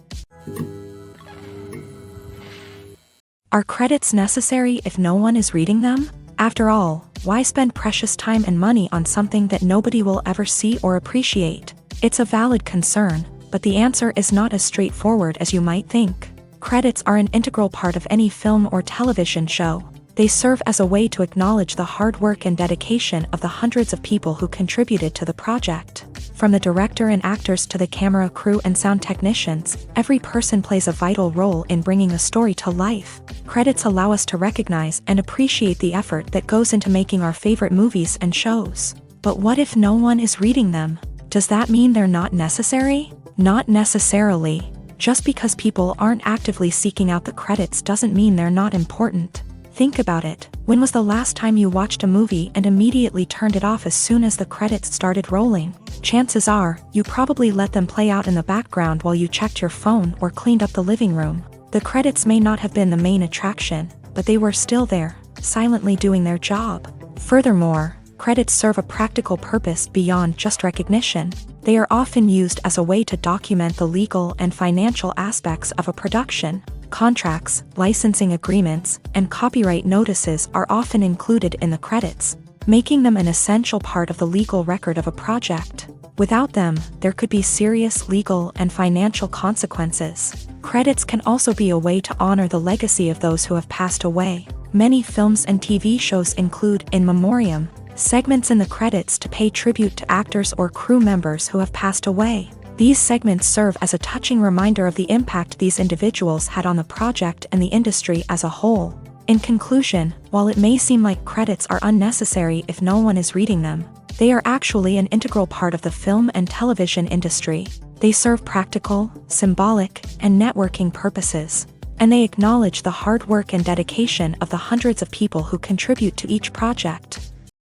Are credits necessary if no one is reading them? After all, why spend precious time and money on something that nobody will ever see or appreciate? It's a valid concern, but the answer is not as straightforward as you might think. Credits are an integral part of any film or television show. They serve as a way to acknowledge the hard work and dedication of the hundreds of people who contributed to the project. From the director and actors to the camera crew and sound technicians, every person plays a vital role in bringing a story to life. Credits allow us to recognize and appreciate the effort that goes into making our favorite movies and shows. But what if no one is reading them? Does that mean they're not necessary? Not necessarily. Just because people aren't actively seeking out the credits doesn't mean they're not important. Think about it. When was the last time you watched a movie and immediately turned it off as soon as the credits started rolling? Chances are, you probably let them play out in the background while you checked your phone or cleaned up the living room. The credits may not have been the main attraction, but they were still there, silently doing their job. Furthermore, credits serve a practical purpose beyond just recognition. They are often used as a way to document the legal and financial aspects of a production. Contracts, licensing agreements, and copyright notices are often included in the credits, making them an essential part of the legal record of a project. Without them, there could be serious legal and financial consequences. Credits can also be a way to honor the legacy of those who have passed away. Many films and TV shows include in memoriam segments in the credits to pay tribute to actors or crew members who have passed away. These segments serve as a touching reminder of the impact these individuals had on the project and the industry as a whole. In conclusion, while it may seem like credits are unnecessary if no one is reading them, they are actually an integral part of the film and television industry. They serve practical, symbolic, and networking purposes, and they acknowledge the hard work and dedication of the hundreds of people who contribute to each project.